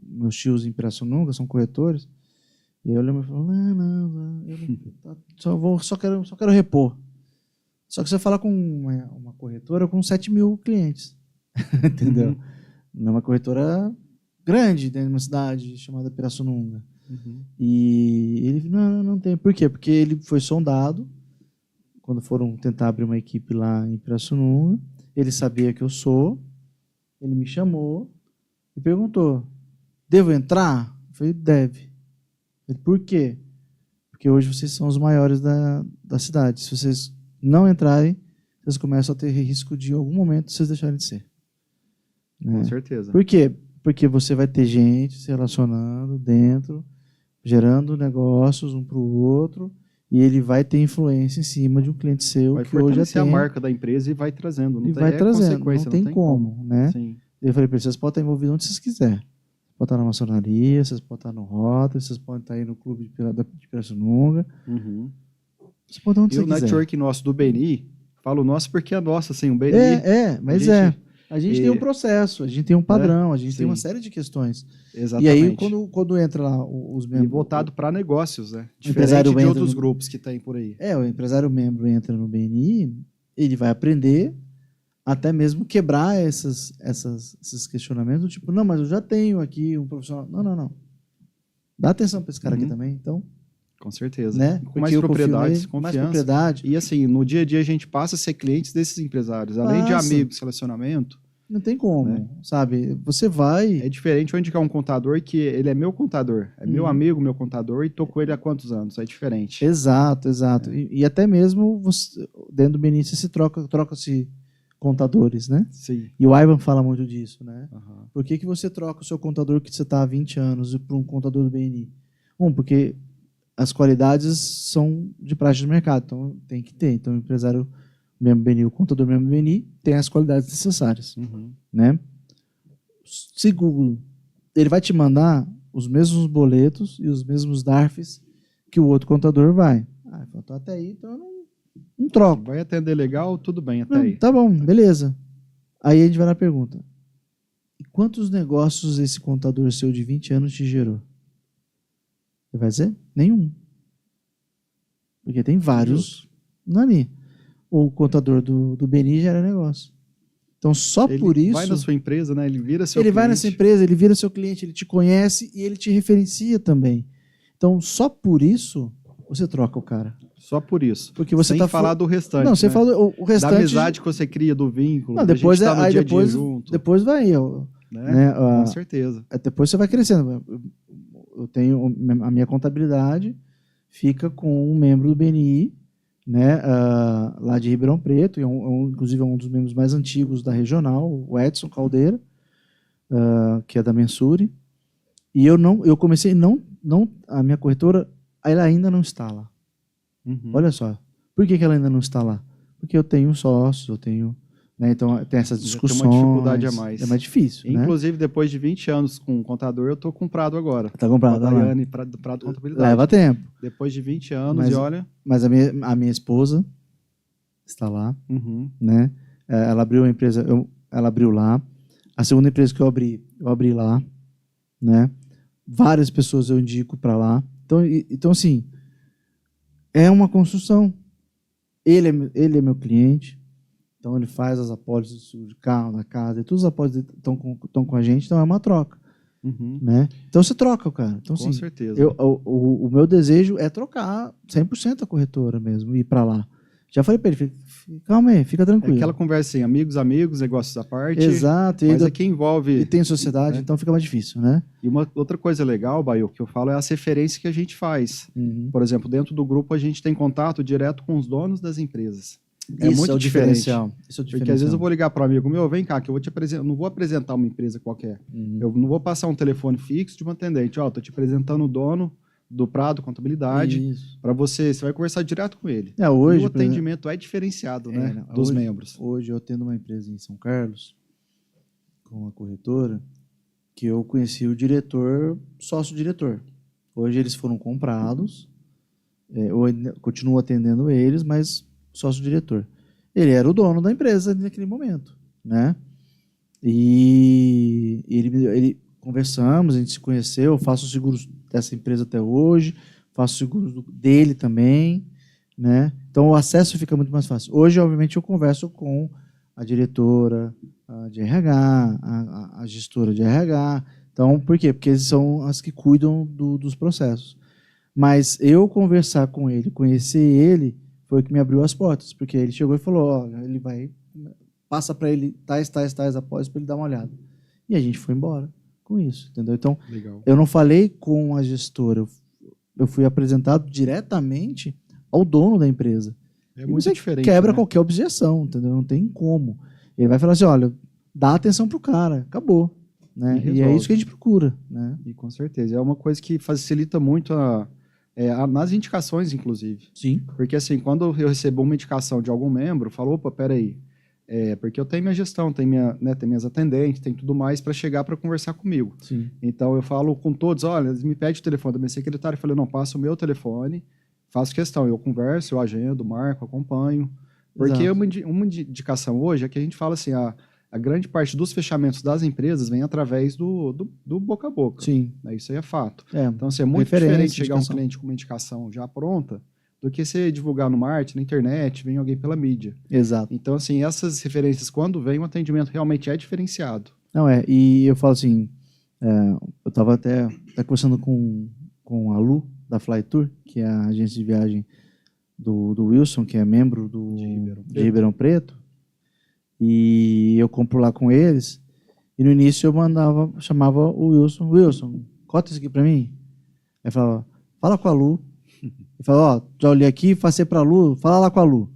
meus tios em Pirassununga, são corretores, e eu lembro que eu falei, eu só quero repor. Só que você fala com uma corretora com 7 mil clientes, entendeu? Uhum. Não é uma corretora grande dentro de uma cidade chamada Pirassununga. Uhum. E ele não tem. Por quê? Porque ele foi sondado quando foram tentar abrir uma equipe lá em Pirassununga. Ele sabia que eu sou. Ele me chamou e perguntou: devo entrar? Eu falei: deve. Ele: por quê? Porque hoje vocês são os maiores da cidade. Se vocês não entrarem, vocês começam a ter risco de, em algum momento, vocês deixarem de ser. Com certeza. Por quê? Porque você vai ter gente se relacionando dentro, gerando negócios um para o outro, e ele vai ter influência em cima de um cliente seu vai que hoje já tem a marca da empresa e vai trazendo. Não tem como, né? Sim. Eu falei para vocês podem estar envolvidos onde vocês quiserem. Pode estar na maçonaria, vocês podem estar no Rota, vocês podem estar aí no clube de Pirassununga. Uhum. Vocês podem estar onde e você o quiser. network nosso do BNI, falo nosso porque é nosso, assim, o BNI... mas a gente tem um processo, a gente tem um padrão, a gente tem uma série de questões. Exatamente. E aí, quando entra lá os membros... E voltado para negócios, né? Diferente de outros grupos que tem por aí. O empresário membro entra no BNI, ele vai aprender até mesmo quebrar esses questionamentos, tipo, não, mas eu já tenho aqui um profissional. Não. Dá atenção para esse cara aqui também, então... Com certeza. Né? Com mais propriedade, confiança. Mais propriedade. E assim, no dia a dia a gente passa a ser clientes desses empresários. Além de amigos, relacionamento. Não tem como, né? Sabe? Você vai... É diferente onde que é um contador que ele é meu contador. É meu amigo, meu contador, e tô com ele há quantos anos? É diferente. Exato. E até mesmo você, dentro do BNI você troca-se contadores, né? Sim. E o Ivan fala muito disso, né? Uhum. Por que você troca o seu contador que você está há 20 anos para um contador do BNI? Porque as qualidades são de praxe de mercado, então tem que ter. Então, o empresário membro BNI, o contador membro BNI, tem as qualidades necessárias. Né? Segundo, ele vai te mandar os mesmos boletos e os mesmos DARFs que o outro contador vai. Então, até aí, então eu não troco. Vai atender legal, tudo bem até aí. Tá bom, beleza. Aí a gente vai na pergunta. E quantos negócios esse contador seu de 20 anos te gerou? Você vai dizer? Nenhum. Porque tem vários ali. O contador do BNI gera negócio. Então, só por isso... Ele vai na sua empresa, né? Ele vira seu cliente. Ele vai nessa empresa, ele vira seu cliente, ele te conhece e ele te referencia também. Então, só por isso, você troca o cara. Só por isso. Porque você sem falar do restante. Não, você fala o restante... Da amizade que você cria, do vínculo. Não, depois a gente tá no dia a dia junto. Depois vai... Né? Com certeza. Depois você vai crescendo. Eu tenho a minha contabilidade, fica com um membro do BNI, né, lá de Ribeirão Preto, e inclusive é um dos membros mais antigos da regional, o Edson Caldeira, que é da Mensuri. E eu comecei, a minha corretora, ela ainda não está lá. Olha só. Por que ela ainda não está lá? Porque eu tenho sócios, eu tenho né? Então tem essas Já discussões. tem uma dificuldade a mais. É mais difícil, né? Inclusive, depois de 20 anos com contador, eu tô com Prado agora. Tá comprado, Com a tá lá. Daiane do Prado Contabilidade. Leva tempo. Depois de 20 anos, e olha... Mas a minha esposa está lá, Uhum. né? Ela abriu uma empresa, ela abriu lá. A segunda empresa que eu abri lá, né? Várias pessoas eu indico para lá. Então, assim, é uma construção. Ele é meu cliente, então ele faz as apólices do seguro de carro, da casa, e todas as apólices estão com a gente, então é uma troca. Uhum. Né? Então você troca, cara. Então, Com certeza. O meu desejo é trocar 100% a corretora mesmo, ir para lá. Já falei para ele, calma aí, fica tranquilo. É aquela conversa assim, amigos, negócios à parte. Exato. Mas aqui envolve... E tem sociedade, então fica mais difícil, né? E uma outra coisa legal, Baio, que eu falo é as referências que a gente faz. Uhum. Por exemplo, dentro do grupo a gente tem contato direto com os donos das empresas. É Isso muito é o diferente. diferencial. Isso é o Porque às vezes eu vou ligar para um amigo meu, vem cá, que eu vou te apresentar, não vou apresentar uma empresa qualquer. Uhum. Eu não vou passar um telefone fixo de um atendente. Ó, tô te apresentando o dono do Prado Contabilidade, para você vai conversar direto com ele. Hoje, e o atendimento é diferenciado, né, dos membros. Hoje eu tendo uma empresa em São Carlos, com uma corretora, que eu conheci o diretor, sócio-diretor. Hoje eles foram comprados, eu ainda continuo atendendo eles, mas sócio-diretor. Ele era o dono da empresa naquele momento, né? E ele conversamos, a gente se conheceu, eu faço seguros dessa empresa até hoje, faço seguros dele também, né? Então o acesso fica muito mais fácil. Hoje, obviamente, eu converso com a diretora de RH, a gestora de RH. Então, por quê? Porque eles são as que cuidam dos processos. Mas eu conversar com ele, conhecer ele, foi o que me abriu as portas, porque ele chegou e falou, olha, ele passa para ele tais após para ele dar uma olhada. E a gente foi embora com isso, entendeu? Então, legal. Eu não falei com a gestora, eu fui apresentado diretamente ao dono da empresa. É muito diferente. Quebra, né? qualquer objeção, entendeu? Não tem como. Ele vai falar assim, olha, dá atenção pro cara, acabou. Né? E é isso que a gente procura. Né? E com certeza. É uma coisa que facilita muito nas indicações, inclusive. Sim. Porque assim, quando eu recebo uma indicação de algum membro, eu falo, opa, peraí, porque eu tenho minha gestão, tenho minhas atendentes, tem tudo mais para chegar para conversar comigo. Sim. Então eu falo com todos, olha, eles me pedem o telefone da minha secretária, eu falei, não, passa o meu telefone, faço questão, eu converso, eu agendo, marco, acompanho. Porque uma indicação hoje é que a gente fala assim, a grande parte dos fechamentos das empresas vem através do boca a boca. Sim. Né? Isso aí é fato. Então, assim, é muito diferente chegar um cliente com uma indicação já pronta do que você divulgar no marketing, na internet, vem alguém pela mídia. Exato. Então, assim, essas referências, quando vem, o atendimento realmente é diferenciado. Não, e eu falo assim, eu estava até conversando com a Lu, da Fly Tour, que é a agência de viagem do Wilson, que é membro de Ribeirão Preto, e eu compro lá com eles, e no início eu chamava o Wilson, cota isso aqui para mim. Aí falava, fala com a Lu. Ele falou, ó, já olhei aqui, passei para a Lu, fala lá com a Lu.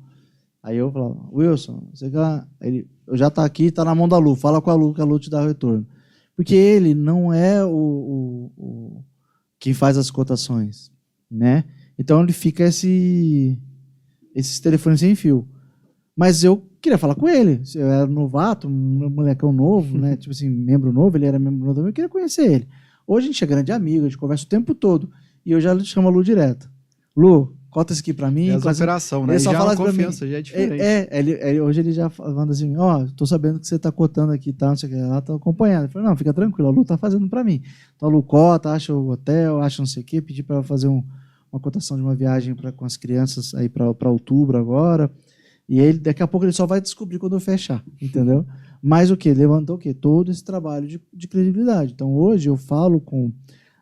Aí eu falava, Wilson, você eu já está aqui, está na mão da Lu, fala com a Lu, que a Lu te dá o retorno. Porque ele não é o quem faz as cotações, né? Então ele fica esses telefones sem fio. Mas eu queria falar com ele. Eu era novato, um molecão novo, né? Tipo assim, membro novo, ele era membro novo também, eu queria conhecer ele. Hoje a gente é grande amigo, a gente conversa o tempo todo. E eu já chamo a Lu direto. Lu, cota isso aqui pra mim. É essa operação, né? Ele só já fala a confiança, já é diferente. Hoje ele já manda assim, tô sabendo que você tá cotando aqui, tá, não sei o que, ela tá acompanhando. Eu falei, não, fica tranquilo, a Lu tá fazendo pra mim. Então a Lu cota, acha o hotel, acha não sei o que, pedi pra ela fazer uma cotação de uma viagem com as crianças aí pra outubro agora. E ele, daqui a pouco ele só vai descobrir quando eu fechar, entendeu? Mas o quê? Levantou o quê? Todo esse trabalho de credibilidade. Então hoje eu falo com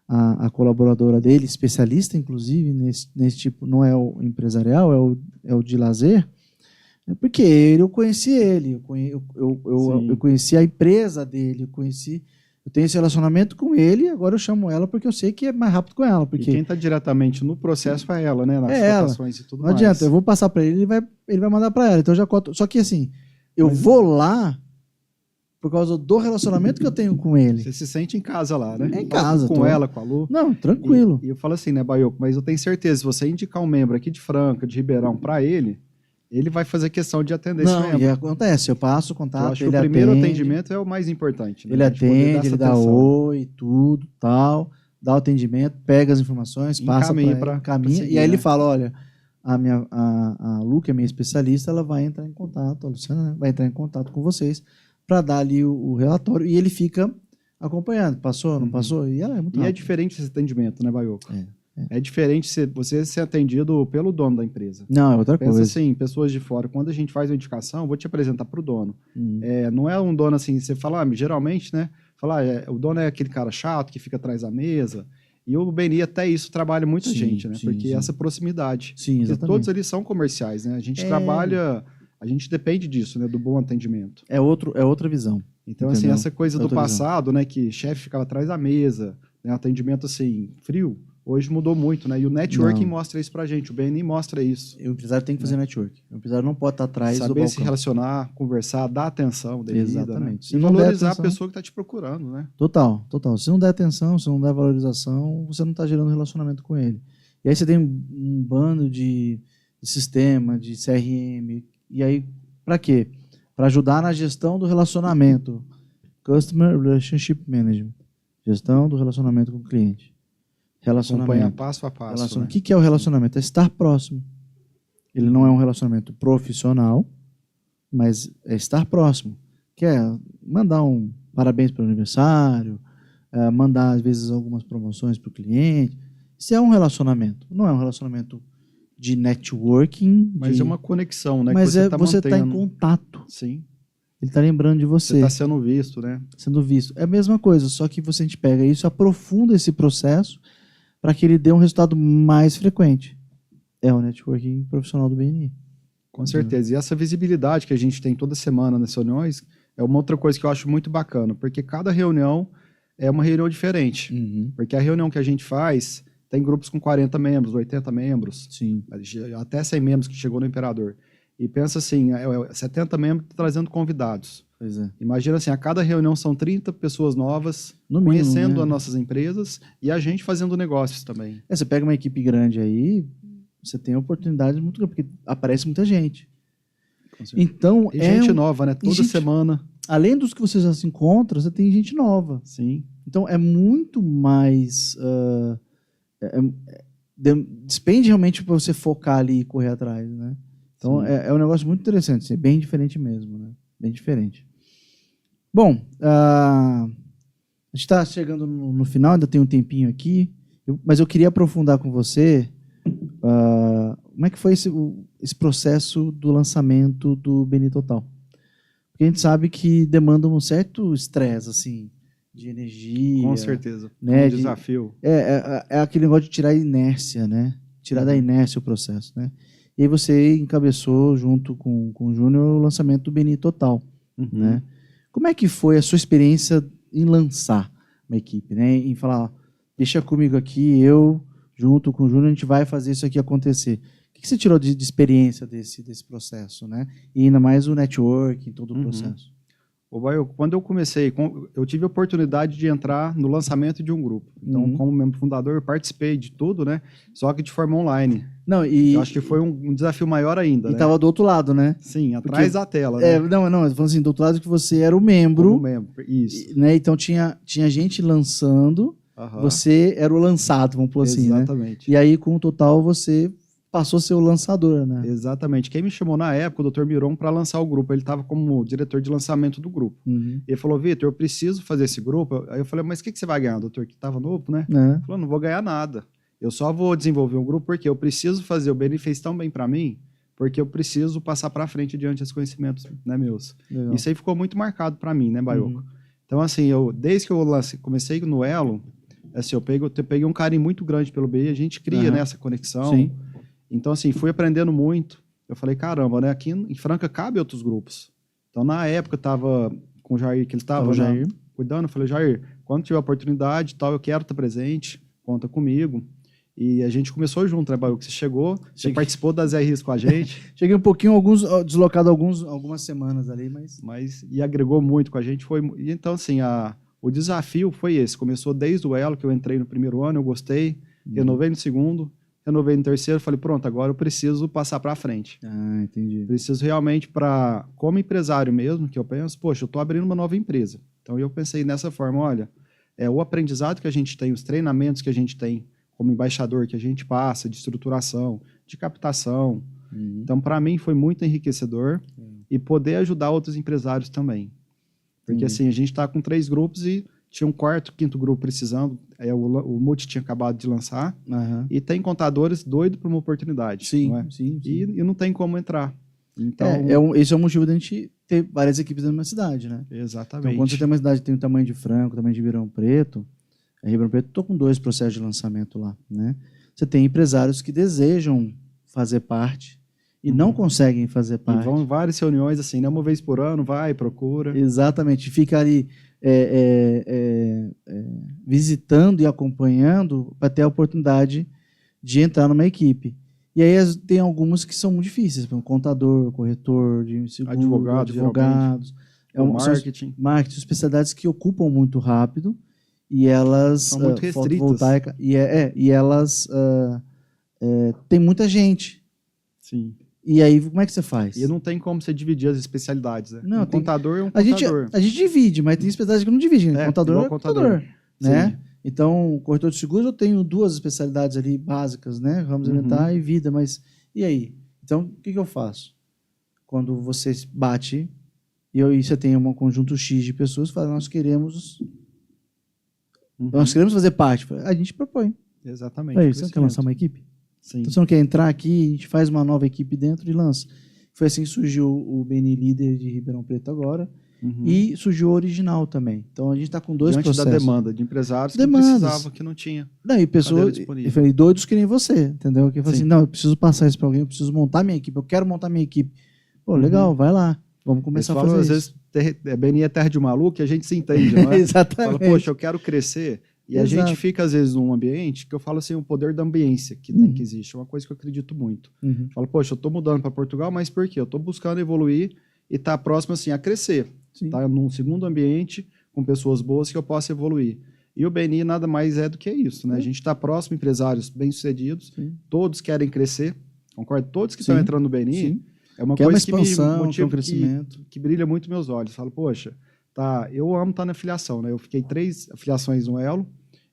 a colaboradora dele, especialista, inclusive, nesse tipo, não é o empresarial, é o de lazer, porque eu conheci ele, eu conheci a empresa dele, eu tenho esse relacionamento com ele, agora eu chamo ela porque eu sei que é mais rápido com ela. Porque e quem está diretamente no processo é ela, né? Nas cotações e tudo mais. Não adianta, eu vou passar para ele, ele vai mandar para ela, então eu já coto. Só que assim, eu vou lá por causa do relacionamento que eu tenho com ele. Você se sente em casa lá, né? É em casa. Com ela, com a Lu. Não, tranquilo. E eu falo assim, né, Baioco, mas eu tenho certeza, se você indicar um membro aqui de Franca, de Ribeirão, para ele, ele vai fazer questão de atender esse Não, membro. e acontece, eu passo o Eu contato, acho que ele o primeiro atende, atendimento é o mais importante. Né? ele A gente poder dar atende, essa ele dá atenção. oi, tudo, tal, dá o atendimento, pega as informações, passa para Encaminha ele, pra encaminha, seguir, e aí ele né? fala, olha, a Lu, que é minha especialista, ela vai entrar em contato, a Luciana, né, vai entrar em contato com vocês para dar ali o relatório, e ele fica acompanhando, passou, não Uhum. passou, e ela é muito E é rápido. diferente esse atendimento, né, Baioco? É. É diferente você ser atendido pelo dono da empresa. Não, é outra Pensa coisa. assim, pessoas de fora, quando a gente faz uma indicação, eu vou te apresentar para o dono. Hum. Não é um dono assim, você fala, geralmente, né? O dono é aquele cara chato que fica atrás da mesa. E o BNI até isso trabalha muita Sim, gente, né? sim, Porque sim. essa proximidade. Sim, Porque exatamente. todos eles são comerciais, né? A gente trabalha, a gente depende disso, né? Do bom atendimento. É outra visão. Então, Entendeu? assim, essa coisa do Outra visão. passado, né? Que chefe ficava atrás da mesa, né? Atendimento, assim, frio. Hoje mudou muito, né? E o networking Não. mostra isso pra gente, o BNI mostra isso. O empresário tem que fazer network. O empresário não pode estar atrás do Saber balcão. se relacionar, conversar, dar atenção devida, Exatamente. né? Se E não der valorizar atenção- a pessoa que está te procurando, né? Total. Se não der atenção, se não der valorização, você não está gerando relacionamento com ele. E aí você tem um bando de sistema, de CRM. E aí, para quê? Para ajudar na gestão do relacionamento. Customer Relationship Management. Gestão do relacionamento com o cliente. Acompanhar Relacionamento. passo a passo. Relacionamento. Né? O que é o relacionamento? É estar próximo. Ele não é um relacionamento profissional, mas é estar próximo. Que é mandar um parabéns para o aniversário, mandar, às vezes, algumas promoções para o cliente. Isso é um relacionamento. Não é um relacionamento de networking. Mas é uma conexão, né? Mas que você está em mantendo. contato. Sim. Ele está lembrando de Você você, está sendo visto, né? sendo visto. É a mesma coisa, só que a gente pega isso, aprofunda esse processo para que ele dê um resultado mais frequente. É o networking profissional do BNI. Com certeza. E essa visibilidade que a gente tem toda semana nas reuniões é uma outra coisa que eu acho muito bacana, porque cada reunião é uma reunião diferente. Uhum. Porque a reunião que a gente faz tem grupos com 40 membros, 80 membros, Sim. até 100 membros que chegou no Imperador. E pensa assim, 70 membros trazendo convidados. Pois é. Imagina assim, a cada reunião são 30 pessoas novas, No mínimo, conhecendo né? as nossas empresas e a gente fazendo negócios também. Você pega uma equipe grande aí, você tem oportunidades muito grandes, porque aparece muita gente. Então, E gente nova, né? Toda semana. Além dos que você já se encontra, você tem gente nova. Sim. Então, é muito mais... despende realmente para você focar ali e correr atrás, né? Então, é um negócio muito interessante, assim, bem diferente mesmo, né? Bem diferente. Bom, a gente está chegando no final, ainda tem um tempinho aqui, mas eu queria aprofundar com você como é que foi esse processo do lançamento do BNI Total. Porque a gente sabe que demanda um certo estresse, assim, de energia. Com certeza. Né, um desafio. É aquele negócio de tirar a inércia, né? Tirar da inércia o processo, né? E aí você encabeçou, junto com o Júnior, o lançamento do BNI Total, né? Como é que foi a sua experiência em lançar uma equipe, né? Em falar, ó, deixa comigo aqui, eu, junto com o Júnior, a gente vai fazer isso aqui acontecer. O que você tirou de experiência desse processo, né? E ainda mais o networking, todo o processo. Quando eu comecei, eu tive a oportunidade de entrar no lançamento de um grupo. Então, como membro fundador, eu participei de tudo, né? Só que de forma online. Não, e eu acho que foi um desafio maior ainda, e né? estava do outro lado, né? Sim, atrás da tela, né? né? Não, eu tô falando assim, do outro lado que você era o membro. Como membro, isso. Né? Então tinha gente lançando, você era o lançado, vamos pôr assim, né? Exatamente. E aí, com o Total, você passou a ser o lançador, né? Exatamente. Quem me chamou na época, o Dr. Miron, para lançar o grupo. Ele estava como diretor de lançamento do grupo. Ele falou, Vitor, eu preciso fazer esse grupo. Aí eu falei, mas o que você vai ganhar, doutor? Que estava novo, né? Ele falou, não vou ganhar nada. Eu só vou desenvolver um grupo porque eu preciso fazer. O BNI fez tão bem para mim, porque eu preciso passar para frente diante dos conhecimentos, né, meus. Legal. Isso aí ficou muito marcado para mim, né, Baioco? Então, assim, desde que eu comecei no Elo, assim, eu peguei um carinho muito grande pelo BNI, a gente cria, né, essa conexão. Sim. Então, assim, fui aprendendo muito. Eu falei, caramba, né? Aqui em Franca cabe outros grupos. Então, na época, eu estava com o Jair, que ele estava cuidando. Eu falei, Jair, quando tiver oportunidade tal, eu quero estar presente, conta comigo. E a gente começou junto, né, Baio? Você chegou, você participou das RIs com a gente. Cheguei um pouquinho, deslocado algumas semanas ali, mas... E agregou muito com a gente. E então, assim, o desafio foi esse. Começou desde o Elo, que eu entrei no primeiro ano, eu gostei, renovei no segundo. renovei no terceiro, falei, pronto, agora eu preciso passar para frente. Ah, entendi. Preciso realmente como empresário mesmo, que eu penso, poxa, eu estou abrindo uma nova empresa. Então eu pensei nessa forma, olha, o aprendizado que a gente tem, os treinamentos que a gente tem como embaixador, que a gente passa de estruturação, de captação. Então, para mim, foi muito enriquecedor e poder ajudar outros empresários também. Porque assim, a gente está com 3 grupos e tinha um 4º, 5º grupo precisando. O Multi tinha acabado de lançar. E tem contadores doidos por uma oportunidade. Sim, não é? sim. E não tem como entrar. Então, esse é o motivo da gente ter várias equipes dentro de uma cidade, né? Exatamente. Então, quando você tem uma cidade que tem o tamanho de Franco, o tamanho de Ribeirão Preto, estou com 2 processos de lançamento lá, né? Você tem empresários que desejam fazer parte e não conseguem fazer parte. E vão em várias reuniões, assim, né? Uma vez por ano, vai, procura. Exatamente. Fica ali visitando e acompanhando para ter a oportunidade de entrar numa equipe. E aí tem algumas que são muito difíceis, como contador, corretor de seguro, advogados. Marketing. Marketing, especialidades que ocupam muito rápido e elas são muito restritas. E elas tem muita gente. Sim. E aí, como é que você faz? E não tem como você dividir as especialidades, né? Não, contador é um contador. A gente divide, mas tem especialidades que não dividem. Contador é contador. Né? Sim. Então, corretor de seguros, eu tenho 2 especialidades ali básicas, né? Ramos alimentar e vida, mas e aí? Então, o que eu faço? Quando você bate e você tem um conjunto X de pessoas, fala, nós queremos fazer parte. A gente propõe. Exatamente. Aí, você não quer lançar uma equipe? Sim. Então, você não quer entrar aqui, a gente faz uma nova equipe dentro e lança. Foi assim que surgiu o BNI Líder de Ribeirão Preto agora. E surgiu o Original também. Então, a gente está com 2 processos. Da demanda de empresários que precisavam, que não tinha. Não, e pessoas, doidos que nem você, entendeu? Que falam assim, não, eu preciso passar isso para alguém, eu preciso montar minha equipe, eu quero montar minha equipe. Pô, legal, vai lá, vamos começar a fazer isso. Às vezes, BNI é terra de maluco e a gente se entende, não é? Exatamente. Fala, poxa, eu quero crescer. E a gente fica, às vezes, num ambiente que eu falo assim, o poder da ambiência que tem que existe. É uma coisa que eu acredito muito. Falo, poxa, eu estou mudando para Portugal, mas por quê? Eu estou buscando evoluir e estar próximo, assim, a crescer. Tá num segundo ambiente, com pessoas boas que eu possa evoluir. E o BNI nada mais é do que isso, né? A gente está próximo, empresários bem-sucedidos, todos querem crescer, concordo? Todos que estão entrando no BNI, é uma coisa que me motiva, que brilha muito meus olhos. Falo, poxa, eu amo estar na filiação, né? Eu fiquei 3 afiliações no Elo,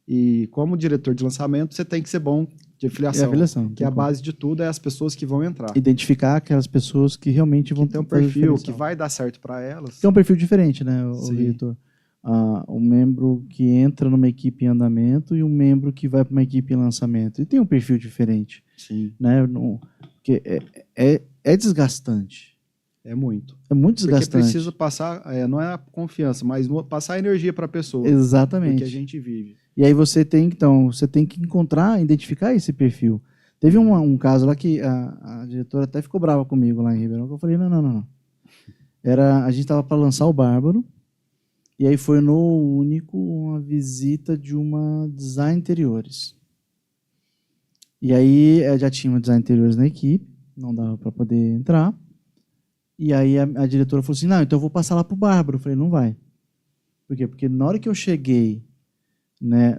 e como diretor de lançamento, você tem que ser bom de afiliação, que é a base de tudo, é as pessoas que vão entrar. Identificar aquelas pessoas que realmente vão ter um perfil que vai dar certo para elas. Tem um perfil diferente, né, Vitor? Um membro que entra numa equipe em andamento e um membro que vai para uma equipe em lançamento. E tem um perfil diferente. Sim. Né? Porque é desgastante. É muito. É muito desgastante. Porque precisa passar, não é a confiança, mas passar a energia para a pessoa. Exatamente. Que a gente vive. E aí você tem que identificar esse perfil. Teve um caso lá que a diretora até ficou brava comigo lá em Ribeirão, que eu falei, não. A gente estava para lançar o Bárbaro, e aí foi no Único uma visita de uma design interiores. E aí já tinha uma design interiores na equipe, não dava para poder entrar. E aí a diretora falou assim, não, então eu vou passar lá para o Bárbaro. Eu falei, não vai. Por quê? Porque na hora que eu cheguei, né,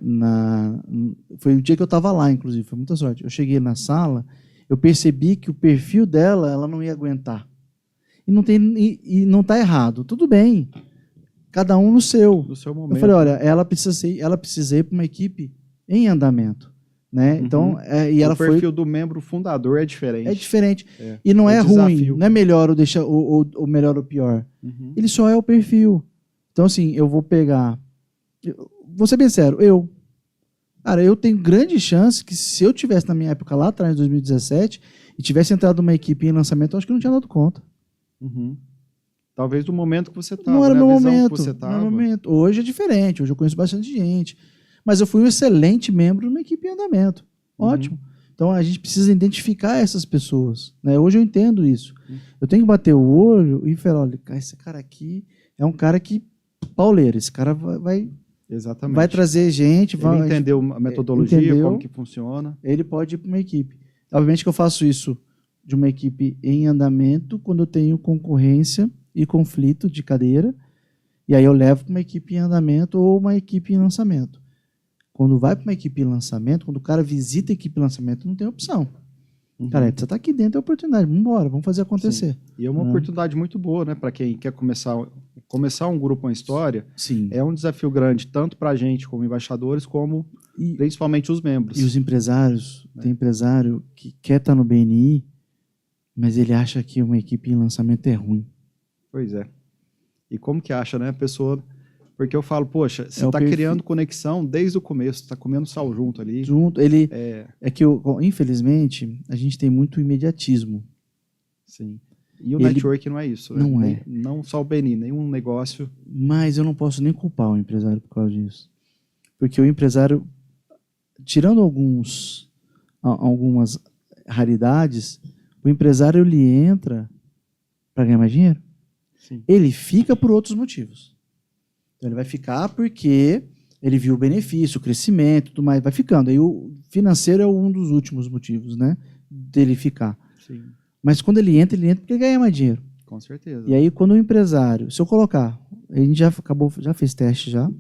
foi o dia que eu estava lá, inclusive, foi muita sorte. Eu cheguei na sala, eu percebi que o perfil dela, ela não ia aguentar. E não está errado, tudo bem. Cada um no seu. No seu momento. Eu falei, olha, ela precisa ir para uma equipe em andamento. Né? Então, o perfil do membro fundador é diferente. É diferente. E não é ruim, não é melhor ou melhor ou pior. Ele só é o perfil. Então, assim, eu vou pegar... Vou ser bem sério, Cara, eu tenho grande chance que se eu tivesse na minha época lá atrás, em 2017, e tivesse entrado numa equipe em lançamento, eu acho que eu não tinha dado conta. Talvez do momento que você estava, não era né? meu A visão momento, que você estava. Não era meu momento. Hoje é diferente, hoje eu conheço bastante gente. Mas eu fui um excelente membro de uma equipe em andamento. Ótimo. Então, a gente precisa identificar essas pessoas. Né? Hoje eu entendo isso. Eu tenho que bater o olho e falar, olha, esse cara aqui é um cara que... pauleiro, esse cara vai trazer gente. Ele entendeu a metodologia, como que funciona. Ele pode ir para uma equipe. Obviamente que eu faço isso de uma equipe em andamento quando eu tenho concorrência e conflito de cadeira. E aí eu levo para uma equipe em andamento ou uma equipe em lançamento. Quando vai para uma equipe de lançamento, quando o cara visita a equipe de lançamento, não tem opção. Cara, você está aqui dentro, é oportunidade. Vamos embora, vamos fazer acontecer. Sim. E é uma oportunidade muito boa, né? Para quem quer começar um grupo, uma história. Sim. É um desafio grande, tanto para a gente como embaixadores, como principalmente os membros. E os empresários, tem empresário que quer estar no BNI, mas ele acha que uma equipe em lançamento é ruim. Pois é. E como que acha, né? A pessoa... Porque eu falo, poxa, você está perfil. criando conexão desde o começo, está comendo sal junto ali. É que, infelizmente, a gente tem muito imediatismo. Sim. E o network não é isso. Não né? Não só o BNI, nenhum negócio. Mas eu não posso nem culpar o empresário por causa disso. Porque o empresário, tirando algumas raridades, o empresário ele entra para ganhar mais dinheiro. Sim. Ele fica por outros motivos. Então ele vai ficar porque ele viu o benefício, o crescimento, tudo mais, vai ficando. Aí o financeiro é um dos últimos motivos, né, dele ficar. Sim. Mas quando ele entra porque ganha mais dinheiro. Com certeza. E aí quando o empresário, se eu colocar, a gente já fez teste já,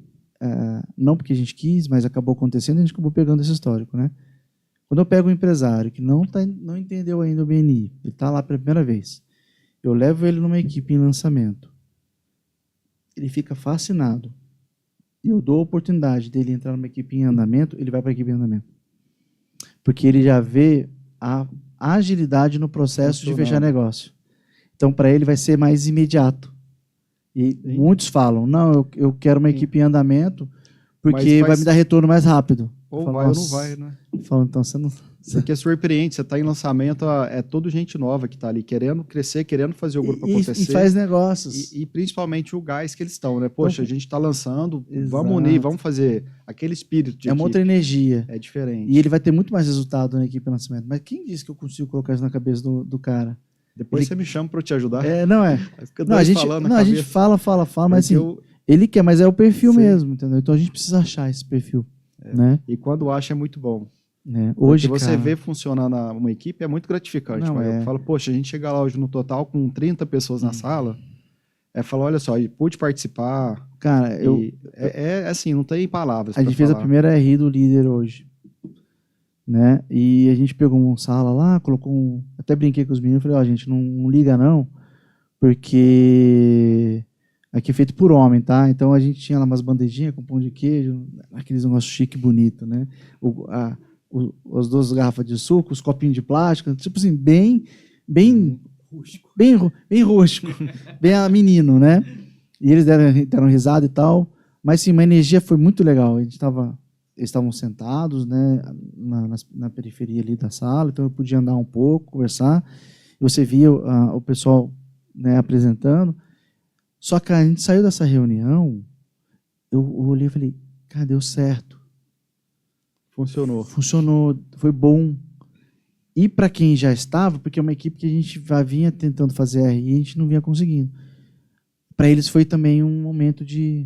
não porque a gente quis, mas acabou acontecendo, a gente acabou pegando esse histórico, né? Quando eu pego um empresário que não entendeu ainda o BNI, ele está lá pela primeira vez, eu levo ele numa equipe em lançamento, ele fica fascinado, e eu dou a oportunidade dele entrar numa equipe em andamento, ele vai para a equipe em andamento. Porque ele já vê a agilidade no processo de fechar negócio. Então, para ele vai ser mais imediato. E muitos falam, não, eu quero uma equipe em andamento, porque vai me dar retorno mais rápido. Ou vai ou não vai, né? Falo, então você não... Porque é surpreendente, você está em lançamento, é toda gente nova que está ali, querendo crescer, querendo fazer o grupo acontecer. E faz negócios. E principalmente o gás que eles estão, né? Poxa, a gente está lançando, Exato. Vamos unir, vamos fazer aquele espírito de uma outra energia. É diferente. E ele vai ter muito mais resultado na equipe de lançamento. Mas quem disse que eu consigo colocar isso na cabeça do cara? Depois você me chama para eu te ajudar. Não, a gente fala, mas assim, ele quer, mas é o perfil mesmo, entendeu? Então a gente precisa achar esse perfil. Né? E quando acha é muito bom. Hoje, porque você vê funcionar uma equipe é muito gratificante. Eu falo, poxa, a gente chega lá hoje no total com 30 pessoas na sala, fala, olha só, e pude participar. Cara, assim, não tem palavras. A gente fez a primeira RI do líder hoje. Né? E a gente pegou uma sala lá, colocou até brinquei com os meninos, falei, gente, não liga não, porque aqui é feito por homem, tá? Então a gente tinha lá umas bandejinhas com pão de queijo, aqueles negócios chique e bonito, né? As 2 garrafas de suco, os copinhos de plástico, tipo assim, bem rústico, bem menino, né? E eles deram risada e tal, mas sim, uma energia foi muito legal. Eles estavam sentados, né, na periferia ali da sala, então eu podia andar um pouco, conversar, e você via o pessoal, né, apresentando. Só que a gente saiu dessa reunião, eu olhei e falei, cara, deu certo. Funcionou, foi bom. E para quem já estava, porque é uma equipe que a gente vinha tentando fazer RI e a gente não vinha conseguindo. Para eles foi também um momento de...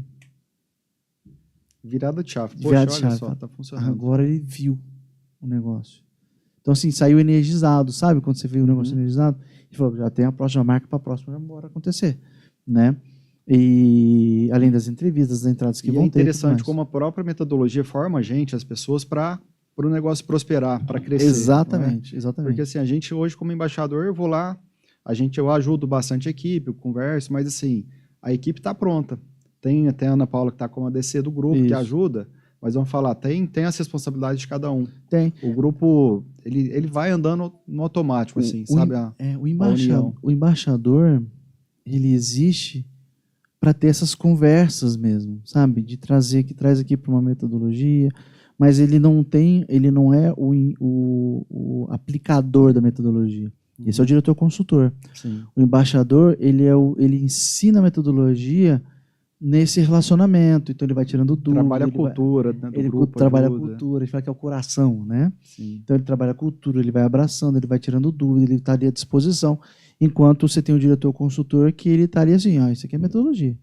virada de chave. Poxa, olha só, tá funcionando. Agora ele viu o negócio. Então, assim, saiu energizado, sabe? Quando você vê o negócio energizado, ele falou, já tem a próxima marca para a próxima, já bora acontecer. Né? E além das entrevistas, das entradas que vão ter. É interessante como a própria metodologia forma as pessoas para o negócio prosperar, para crescer. Exatamente. Porque assim, a gente hoje como embaixador, eu vou lá, eu ajudo bastante a equipe, eu converso, mas assim, a equipe está pronta. Tem até a Ana Paula que está como ADC do grupo, que ajuda, mas vamos falar, tem as responsabilidades de cada um. Tem. O grupo, ele vai andando no automático, assim, sabe? O embaixador, ele existe para ter essas conversas mesmo, sabe? De que traz aqui para uma metodologia, mas ele não é o aplicador da metodologia. Esse é o diretor consultor. Sim. O embaixador, ele ensina a metodologia nesse relacionamento, então ele vai tirando dúvida. Trabalha a cultura, ele trabalha a cultura, ele fala que é o coração, né? Sim. Então ele trabalha a cultura, ele vai abraçando, ele vai tirando dúvida, ele está ali à disposição, enquanto você tem o diretor consultor que ele está ali assim, isso aqui é metodologia.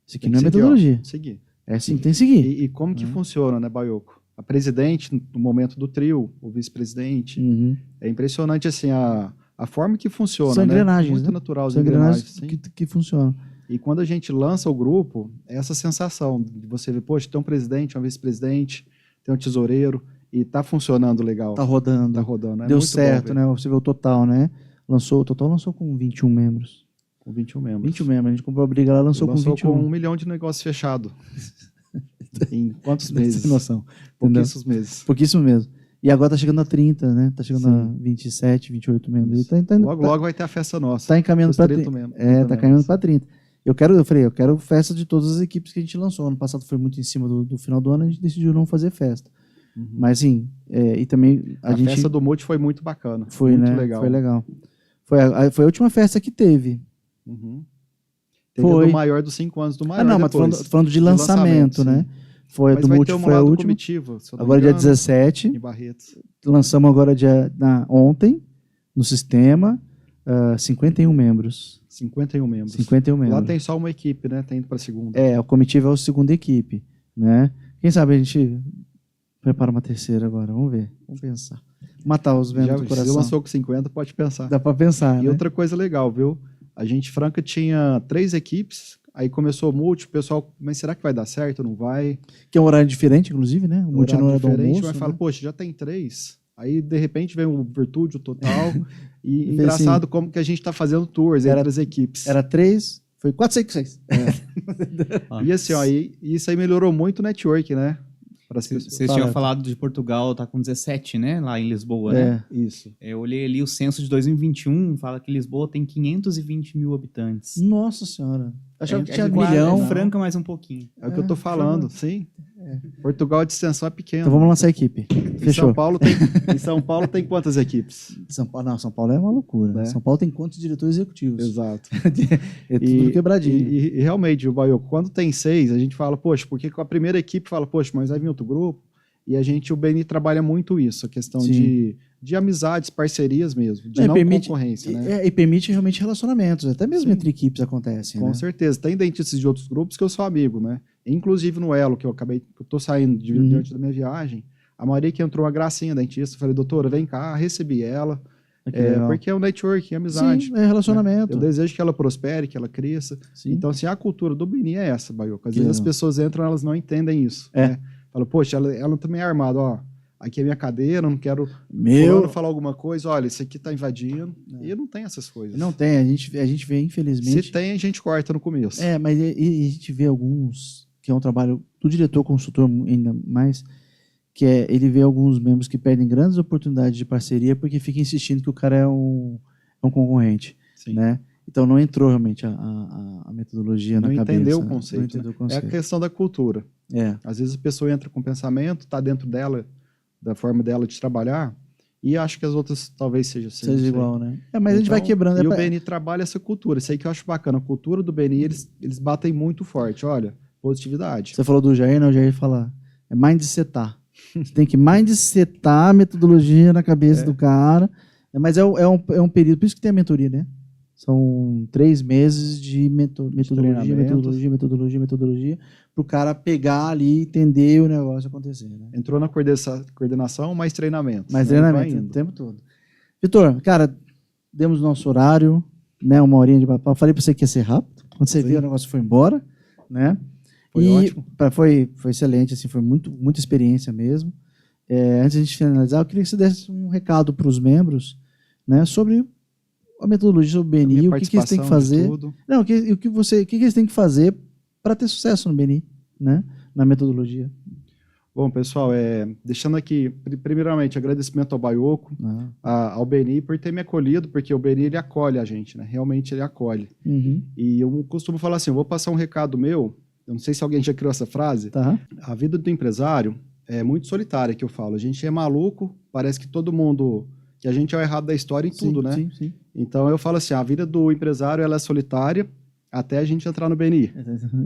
Isso aqui não é metodologia. Seguir. É assim, tem que seguir. E como que funciona, né, Baiocco? A presidente, no momento do trio, o vice-presidente, é impressionante assim a forma que funciona. São engrenagens, muito né? natural as engrenagens engrenagens que funcionam. E quando a gente lança o grupo, é essa sensação de você ver, poxa, tem um presidente, um vice-presidente, tem um tesoureiro, e tá funcionando legal. Tá rodando. Tá rodando. É Deu muito certo, bom, né? Você vê o Total, né? O Total lançou com 21 membros. Com 21 membros. 21 membros. A gente comprou a briga lá, lançou com 21. Com 1 milhão de negócio fechado. Em quantos meses? Sem noção. Pouquíssimos meses. Pouquíssimo mesmo. E agora tá chegando a 30, né? Tá chegando a 27, 28 membros. E Logo vai ter a festa nossa. Tá encaminhando para 30. Tá caminhando para 30. Eu quero festa de todas as equipes que a gente lançou. Ano passado foi muito em cima do final do ano, a gente decidiu não fazer festa. Uhum. Mas sim, e também a festa do Multi foi muito bacana. Foi, muito né? legal. Foi legal. Foi a última festa que teve. Uhum. Teve a do maior dos 5 anos do maior. Não, mas tô falando de lançamento, né? Foi mas do Multi, foi a última. Comitiva, agora dia 17. Em Barretos. Lançamos agora ontem no sistema 51 membros. 51 membros. 51 membros. Lá tem só uma equipe, né? Tá indo para a segunda. A comitiva é a segunda equipe, né? Quem sabe a gente prepara uma terceira agora, vamos ver, vamos pensar. Matar os ventos do coração. Se lançou com 50, pode pensar. Dá para pensar, E né? outra coisa legal, viu? A gente, Franca, tinha 3 equipes, aí começou o Multi, o pessoal, mas será que vai dar certo? Não vai? Que é um horário diferente, inclusive, né? O Multi não é do almoço, mas fala, poxa, já tem 3. Aí, de repente, vem o Virtude, o Total. E Vê engraçado assim, como que a gente está fazendo tours entre as equipes. Era 3, foi 4, 5, 6. E assim, ó, isso aí melhorou muito o network, né? Vocês tinham falado de Portugal, tá com 17, né? Lá em Lisboa, né? Isso. Eu olhei ali o censo de 2021, fala que Lisboa tem 520 mil habitantes. Nossa Senhora. Achava que tinha quase, milhão. Franca mais um pouquinho. É o que eu tô falando, sim. Portugal, a distensão é pequena. Então vamos lançar a equipe. Fechou. Em São Paulo tem quantas equipes? São Paulo é uma loucura. Né? São Paulo tem quantos diretores executivos? Exato. É tudo quebradinho. E realmente, o Baioco, quando tem 6, a gente fala, poxa, porque com a primeira equipe fala, poxa, mas vai vir outro grupo. E o BNI trabalha muito isso, a questão de amizades, parcerias mesmo, de não concorrência, né? E permite realmente relacionamentos, até mesmo entre equipes acontecem. Com certeza. Tem dentistas de outros grupos que eu sou amigo, né? Inclusive no Elo, que eu tô saindo diante da minha viagem, a maioria que entrou uma gracinha dentista, eu falei, doutora, vem cá, recebi ela. Porque é o network, é amizade. Sim, é relacionamento. Eu desejo que ela prospere, que ela cresça. Sim. Então, assim, a cultura do BNI é essa, Baioco. Às vezes as pessoas entram, elas não entendem isso. Né? Fala, poxa, ela também é armada, ó. Aqui é minha cadeira, não quero falar alguma coisa, olha, isso aqui tá invadindo. E não tem essas coisas. Não tem, a gente vê, infelizmente. Se tem, a gente corta no começo. Mas a gente vê alguns, que é um trabalho do diretor consultor ainda mais, que ele vê alguns membros que perdem grandes oportunidades de parceria porque fica insistindo que o cara é um concorrente. Sim. Né? Então não entrou realmente a metodologia na cabeça. Não entendeu o conceito. É a questão da cultura. Às vezes a pessoa entra com pensamento, está dentro dela, da forma dela de trabalhar, e acho que as outras talvez seja igual, né? Mas a gente vai quebrando. E o BNI trabalha essa cultura. Isso aí que eu acho bacana. A cultura do BNI, eles batem muito forte. Olha, positividade. Você falou do Jair, não? O Jair fala, é mindsetar. Você tem que mindsetar a metodologia na cabeça do cara. Mas é um período, por isso que tem a mentoria, né? São 3 meses de metodologia, para o cara pegar ali e entender o negócio acontecer. Né? Entrou na coordenação, mais treinamento. Mais treinamento, o tempo todo. Vitor, cara, demos nosso horário, né, 1 horinha de papo. Falei para você que ia ser rápido. Quando você viu, o negócio foi embora. Né? Foi ótimo. Foi excelente, assim, foi muita experiência mesmo. Antes de a gente finalizar, eu queria que você desse um recado para os membros, né, sobre a metodologia do BNI, o que eles têm que fazer. Não, o que eles têm que fazer para ter sucesso no BNI, né? Na metodologia. Bom, pessoal, deixando aqui, primeiramente, agradecimento ao Baioco, ao BNI, por ter me acolhido, porque o BNI ele acolhe a gente, né? Realmente ele acolhe. E eu costumo falar assim, eu vou passar um recado meu, eu não sei se alguém já criou essa frase, a vida do empresário é muito solitária, que eu falo. A gente é maluco, parece que todo mundo... que a gente é o errado da história em tudo, né? Sim. Então eu falo assim, a vida do empresário ela é solitária até a gente entrar no BNI.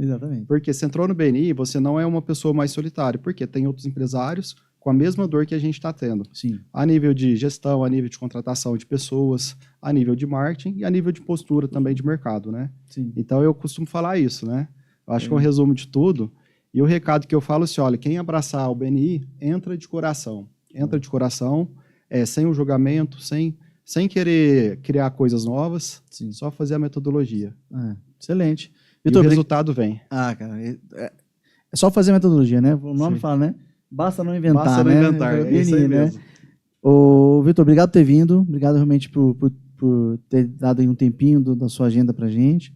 Exatamente. Porque se entrou no BNI, você não é uma pessoa mais solitária, porque tem outros empresários com a mesma dor que a gente está tendo. Sim. A nível de gestão, a nível de contratação de pessoas, a nível de marketing e a nível de postura também de mercado, né? Sim. Então eu costumo falar isso, né? Eu acho que é um resumo de tudo. E o recado que eu falo é assim, olha, quem abraçar o BNI, entra de coração. Entra de coração, sem o julgamento, sem querer criar coisas novas, só fazer a metodologia. Excelente. E o resultado vem. Cara, é só fazer metodologia, né? O nome fala, né? Basta não inventar, Basta não né? inventar, é isso aí mesmo. Ô, Vitor, obrigado por ter vindo. Obrigado realmente por ter dado aí um tempinho da sua agenda pra gente.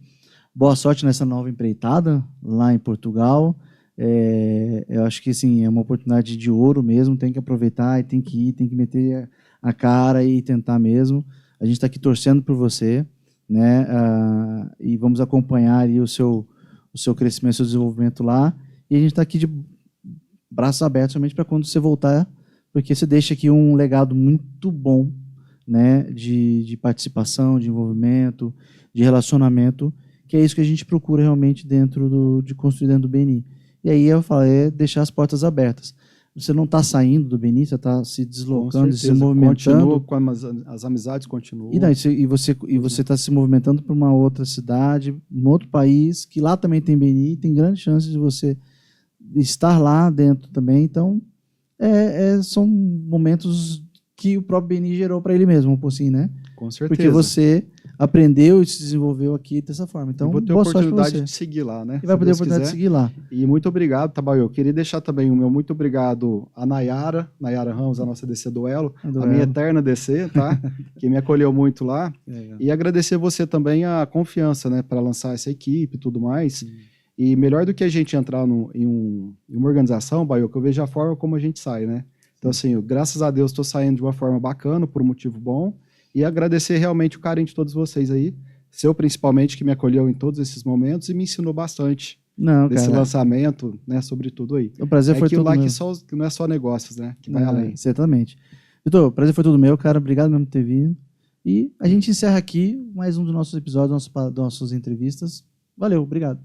Boa sorte nessa nova empreitada lá em Portugal. Eu acho que assim, é uma oportunidade de ouro mesmo, tem que aproveitar e tem que ir, tem que meter a cara e tentar mesmo. A gente está aqui torcendo por você, né? E vamos acompanhar aí o seu crescimento, o seu desenvolvimento lá. E a gente está aqui de braços abertos somente para quando você voltar, porque você deixa aqui um legado muito bom, né? De participação, de envolvimento, de relacionamento, que é isso que a gente procura realmente de construir dentro do BNI. E aí eu falo, deixar as portas abertas. Você não está saindo do BNI, você está se deslocando, se movimentando. As amizades continuam. E você está se movimentando para uma outra cidade, um outro país, que lá também tem BNI, tem grandes chances de você estar lá dentro também. Então, são momentos que o próprio BNI gerou para ele mesmo, por assim, né? Com certeza. Porque você aprendeu e se desenvolveu aqui dessa forma. Então, vou ter a oportunidade de seguir lá, né? E vai poder a oportunidade de seguir lá. E muito obrigado, Tabaio. Eu queria deixar também o meu muito obrigado a Nayara Ramos, a nossa DC do Elo, a minha eterna DC, tá? Que me acolheu muito lá. E agradecer você também a confiança, né? Para lançar essa equipe e tudo mais. E melhor do que a gente entrar em uma organização, Baio, que eu vejo a forma como a gente sai, né? Então, assim, graças a Deus, estou saindo de uma forma bacana, por um motivo bom. E agradecer realmente o carinho de todos vocês aí. Seu, principalmente, que me acolheu em todos esses momentos e me ensinou bastante desse lançamento, né? Sobre tudo aí. O prazer foi todo meu. Que não é só negócios, né? Que vai além. Certamente. Vitor, o prazer foi todo meu, cara. Obrigado mesmo por ter vindo. E a gente encerra aqui mais um dos nossos episódios, das nossas entrevistas. Valeu, obrigado.